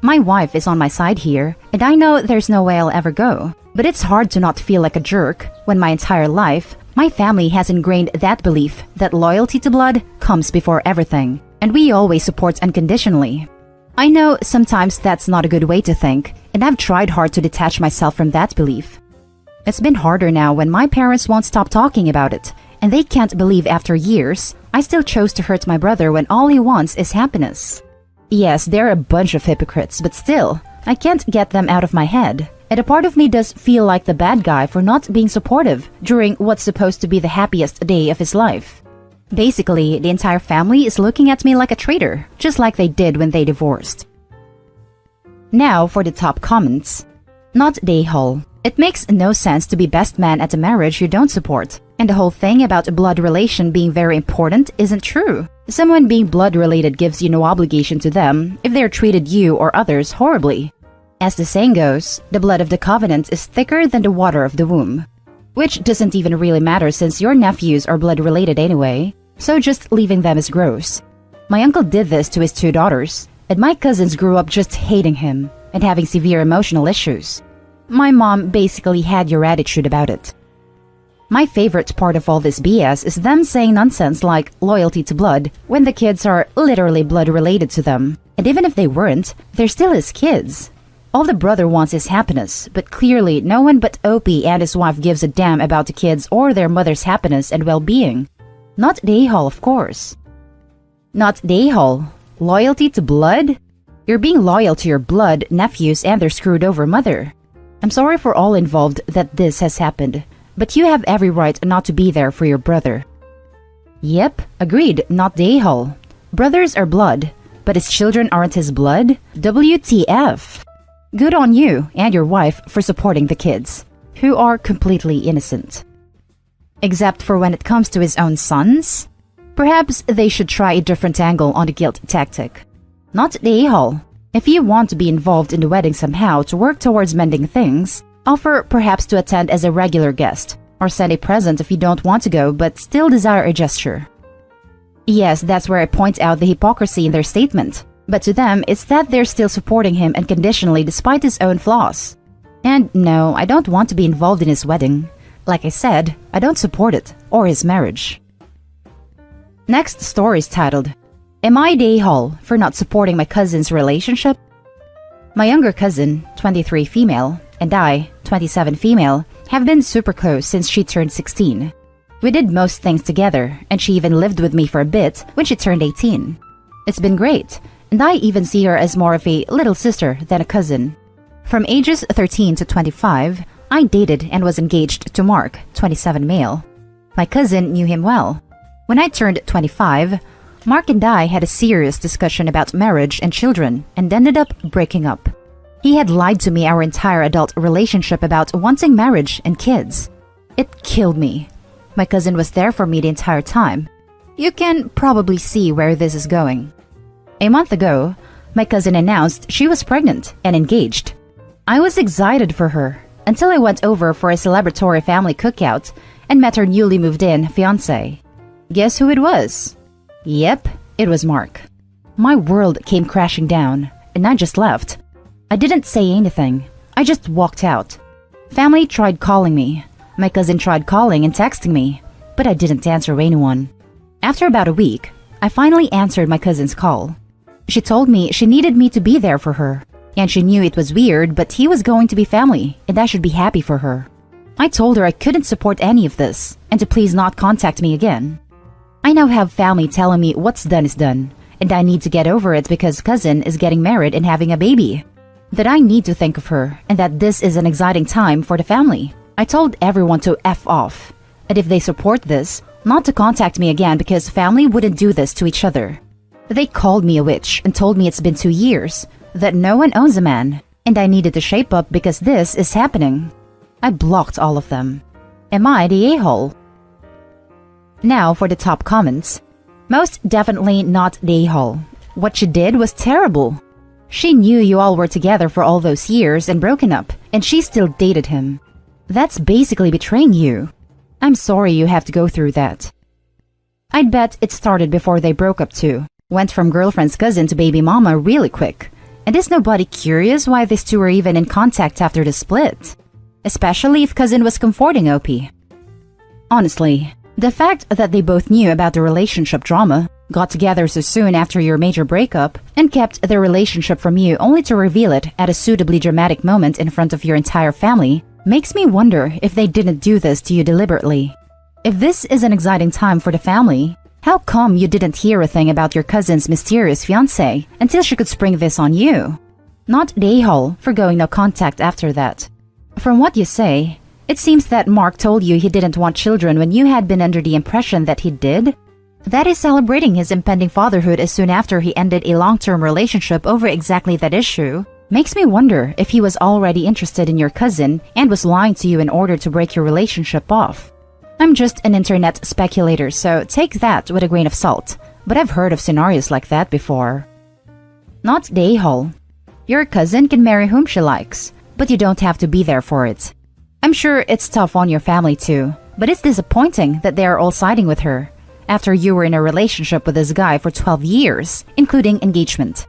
My wife is on my side here, and I know there's no way I'll ever go, but it's hard to not feel like a jerk when my entire life, my family has ingrained that belief that loyalty to blood comes before everything, and we always support unconditionally. I know sometimes that's not a good way to think, and I've tried hard to detach myself from that belief. It's been harder now when my parents won't stop talking about it, and they can't believe after years, I still chose to hurt my brother when all he wants is happiness. Yes, they're a bunch of hypocrites, but still, I can't get them out of my head, and a part of me does feel like the bad guy for not being supportive during what's supposed to be the happiest day of his life. Basically, the entire family is looking at me like a traitor, just like they did when they divorced. Now for the top comments. Not day-hole. It makes no sense to be best man at a marriage you don't support. And the whole thing about a blood relation being very important isn't true. Someone being blood related gives you no obligation to them if they're treated you or others horribly. As the saying goes, the blood of the covenant is thicker than the water of the womb. Which doesn't even really matter since your nephews are blood related anyway, so just leaving them is gross. My uncle did this to his 2 daughters, and my cousins grew up just hating him and having severe emotional issues. My mom basically had your attitude about it. My favorite part of all this BS is them saying nonsense like loyalty to blood when the kids are literally blood related to them. And even if they weren't, they're still his kids. All the brother wants is happiness, but clearly no one but Opie and his wife gives a damn about the kids or their mother's happiness and well-being. Not day-hole, of course. Not day-hole. Loyalty to blood? You're being loyal to your blood nephews and their screwed over mother. I'm sorry for all involved that this has happened, but you have every right not to be there for your brother. Yep, agreed, not day-hole. Brothers are blood, but his children aren't his blood? WTF? Good on you and your wife for supporting the kids, who are completely innocent. Except for when it comes to his own sons? Perhaps they should try a different angle on the guilt tactic. Not the a-hole. If you want to be involved in the wedding somehow to work towards mending things, offer perhaps to attend as a regular guest, or send a present if you don't want to go but still desire a gesture. Yes, that's where I point out the hypocrisy in their statement. But to them, it's that they're still supporting him unconditionally despite his own flaws. And no, I don't want to be involved in his wedding. Like I said, I don't support it, or his marriage. Next story is titled, Am I the a-hole for not supporting my cousin's relationship? My younger cousin, 23 female, and I, 27 female, have been super close since she turned 16. We did most things together, and she even lived with me for a bit when she turned 18. It's been great, and I even see her as more of a little sister than a cousin. From ages 13 to 25, I dated and was engaged to Mark, 27 male. My cousin knew him well. When I turned 25, Mark and I had a serious discussion about marriage and children and ended up breaking up. He had lied to me our entire adult relationship about wanting marriage and kids. It killed me. My cousin was there for me the entire time. You can probably see where this is going. A month ago, my cousin announced she was pregnant and engaged. I was excited for her until I went over for a celebratory family cookout and met her newly moved in fiancé. Guess who it was? Yep, it was Mark. My world came crashing down, and I just left. I didn't say anything. I just walked out. Family tried calling me. My cousin tried calling and texting me, but I didn't answer anyone. After about a week, I finally answered my cousin's call. She told me she needed me to be there for her, and she knew it was weird, but he was going to be family, and I should be happy for her. I told her I couldn't support any of this, and to please not contact me again. I now have family telling me what's done is done, and I need to get over it because cousin is getting married and having a baby. That I need to think of her, and that this is an exciting time for the family. I told everyone to F off, and if they support this, not to contact me again because family wouldn't do this to each other. They called me a witch and told me it's been 2 years, that no one owns a man, and I needed to shape up because this is happening. I blocked all of them. Am I the a-hole? Now for the top comments. Most definitely not the a-hole. What she did was terrible. She knew you all were together for all those years and broken up, and she still dated him. That's basically betraying you. I'm sorry you have to go through that. I'd bet it started before they broke up too. Went from girlfriend's cousin to baby mama really quick. And is nobody curious why these two were even in contact after the split? Especially if cousin was comforting OP. Honestly, the fact that they both knew about the relationship drama, got together so soon after your major breakup, and kept their relationship from you only to reveal it at a suitably dramatic moment in front of your entire family, makes me wonder if they didn't do this to you deliberately. If this is an exciting time for the family, how come you didn't hear a thing about your cousin's mysterious fiancé until she could spring this on you? Not the a-hole for going no contact after that. From what you say, it seems that Mark told you he didn't want children when you had been under the impression that he did? That is celebrating his impending fatherhood as soon after he ended a long-term relationship over exactly that issue makes me wonder if he was already interested in your cousin and was lying to you in order to break your relationship off. I'm just an internet speculator, so take that with a grain of salt, but I've heard of scenarios like that before. Not the a-hole. Your cousin can marry whom she likes, but you don't have to be there for it. I'm sure it's tough on your family too, but it's disappointing that they are all siding with her after you were in a relationship with this guy for 12 years, including engagement.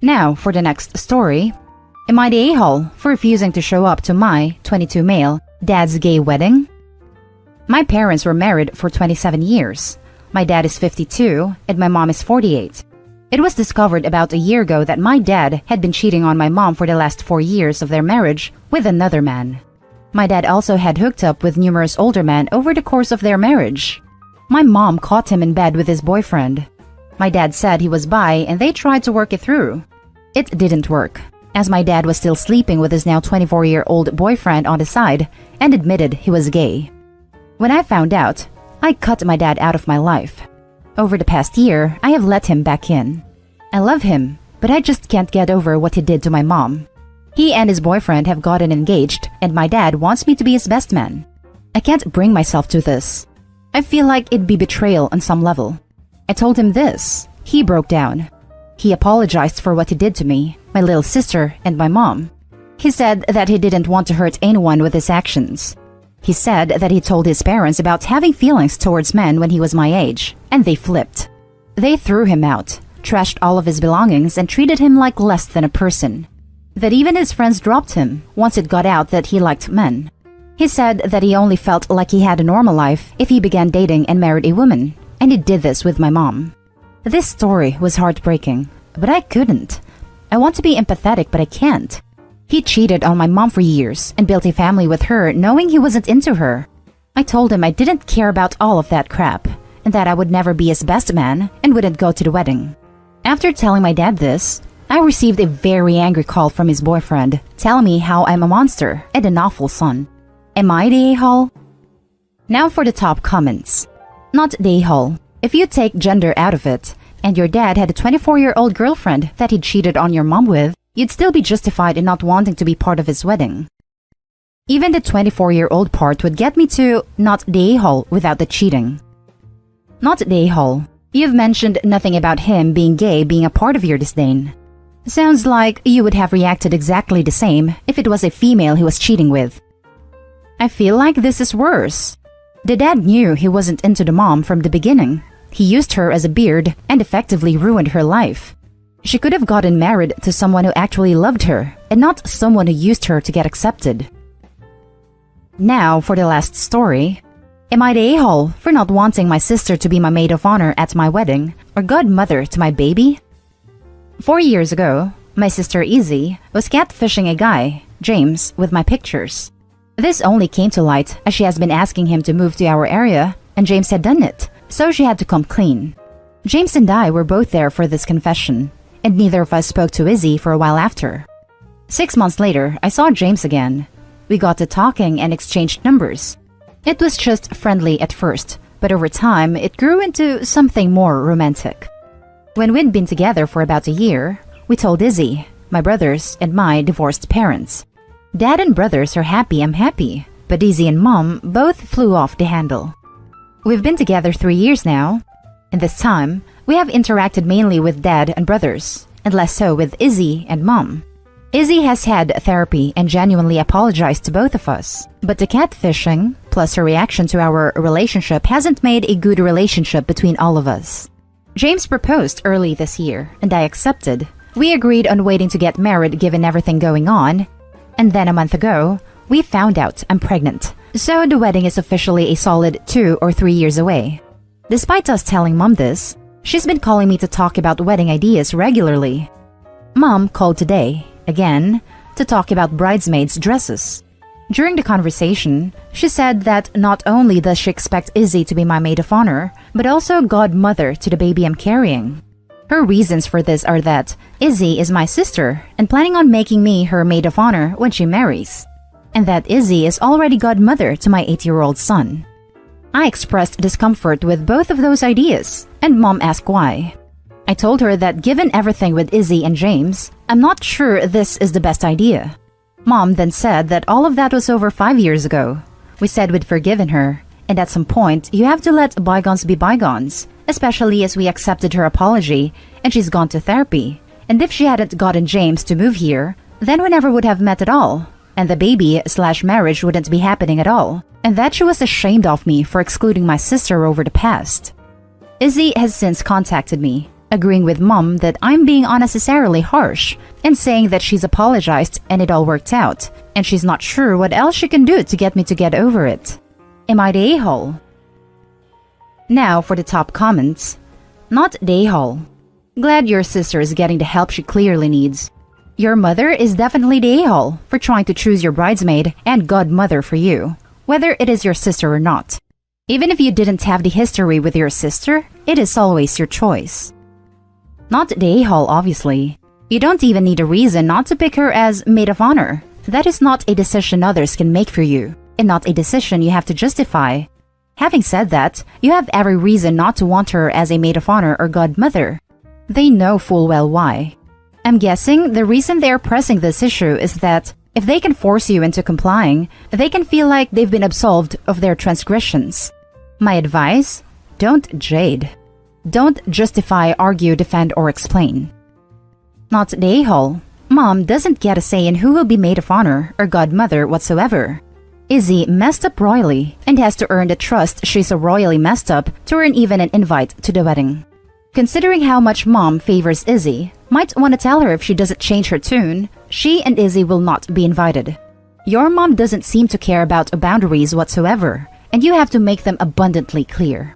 Now for the next story. Am I the a-hole for refusing to show up to my, 22 male, dad's gay wedding? My parents were married for 27 years. My dad is 52 and my mom is 48. It was discovered about a year ago that my dad had been cheating on my mom for the last 4 years of their marriage with another man. My dad also had hooked up with numerous older men over the course of their marriage. My mom caught him in bed with his boyfriend. My dad said he was bi and they tried to work it through. It didn't work, as my dad was still sleeping with his now 24-year-old boyfriend on the side and admitted he was gay. When I found out, I cut my dad out of my life. Over the past year, I have let him back in. I love him, but I just can't get over what he did to my mom. He and his boyfriend have gotten engaged, and my dad wants me to be his best man. I can't bring myself to this. I feel like it'd be betrayal on some level. I told him this. He broke down. He apologized for what he did to me, my little sister, and my mom. He said that he didn't want to hurt anyone with his actions. He said that he told his parents about having feelings towards men when he was my age, and they flipped. They threw him out, trashed all of his belongings, and treated him like less than a person. That even his friends dropped him once it got out that he liked men. He said that he only felt like he had a normal life if he began dating and married a woman, and he did this with my mom. This story was heartbreaking, but I couldn't. I want to be empathetic, but I can't. He cheated on my mom for years and built a family with her knowing he wasn't into her. I told him I didn't care about all of that crap, and that I would never be his best man and wouldn't go to the wedding. After telling my dad this, I received a very angry call from his boyfriend telling me how I'm a monster and an awful son. Am I the a-hole? Now for the top comments. Not the a-hole. If you take gender out of it, and your dad had a 24-year-old girlfriend that he cheated on your mom with, you'd still be justified in not wanting to be part of his wedding. Even the 24-year-old part would get me to not the a-hole without the cheating. Not the a-hole. You've mentioned nothing about him being gay being a part of your disdain. Sounds like you would have reacted exactly the same if it was a female he was cheating with. I feel like this is worse. The dad knew he wasn't into the mom from the beginning. He used her as a beard and effectively ruined her life. She could have gotten married to someone who actually loved her and not someone who used her to get accepted. Now for the last story. Am I the a-hole for not wanting my sister to be my maid of honor at my wedding or godmother to my baby? 4 years ago, my sister Izzy was catfishing a guy, James, with my pictures. This only came to light as she has been asking him to move to our area, and James had done it, so she had to come clean. James and I were both there for this confession, and neither of us spoke to Izzy for a while after. 6 months later, I saw James again. We got to talking and exchanged numbers. It was just friendly at first, but over time it grew into something more romantic. When we'd been together for about a year, we told Izzy, my brothers, and my divorced parents. Dad and brothers are happy I'm happy, but Izzy and Mom both flew off the handle. We've been together 3 years now, and this time, we have interacted mainly with Dad and brothers, and less so with Izzy and Mom. Izzy has had therapy and genuinely apologized to both of us, but the catfishing, plus her reaction to our relationship hasn't made a good relationship between all of us. James proposed early this year, and I accepted. We agreed on waiting to get married given everything going on, and then a month ago, we found out I'm pregnant. So the wedding is officially a solid 2 or 3 years away. Despite us telling Mom this, she's been calling me to talk about wedding ideas regularly. Mom called today, again, to talk about bridesmaids' dresses. During the conversation, she said that not only does she expect Izzy to be my maid of honor, but also godmother to the baby I'm carrying. Her reasons for this are that Izzy is my sister and planning on making me her maid of honor when she marries, and that Izzy is already godmother to my 8-year-old son. I expressed discomfort with both of those ideas, and Mom asked why. I told her that given everything with Izzy and James, I'm not sure this is the best idea. Mom then said that all of that was over 5 years ago. We said we'd forgiven her, and at some point, you have to let bygones be bygones, especially as we accepted her apology and she's gone to therapy. And if she hadn't gotten James to move here, then we never would have met at all, and the baby/marriage wouldn't be happening at all, and that she was ashamed of me for excluding my sister over the past. Izzy has since contacted me, agreeing with Mom that I'm being unnecessarily harsh and saying that she's apologized and it all worked out, and she's not sure what else she can do to get me to get over it. Am I the a-hole? Now for the top comments. Not the a-hole. Glad your sister is getting the help she clearly needs. Your mother is definitely the a-hole for trying to choose your bridesmaid and godmother for you, whether it is your sister or not. Even if you didn't have the history with your sister, it is always your choice. Not the a-hole, obviously. You don't even need a reason not to pick her as maid of honor. That is not a decision others can make for you, and not a decision you have to justify. Having said that, you have every reason not to want her as a maid of honor or godmother. They know full well why. I'm guessing the reason they are pressing this issue is that if they can force you into complying, they can feel like they've been absolved of their transgressions. My advice? Don't jade. Don't justify, argue, defend, or explain. Not the a-hole. Mom doesn't get a say in who will be maid of honor or godmother whatsoever. Izzy messed up royally and has to earn the trust she's so royally messed up to earn even an invite to the wedding. Considering how much Mom favors Izzy, might want to tell her if she doesn't change her tune, she and Izzy will not be invited. Your mom doesn't seem to care about boundaries whatsoever, and you have to make them abundantly clear.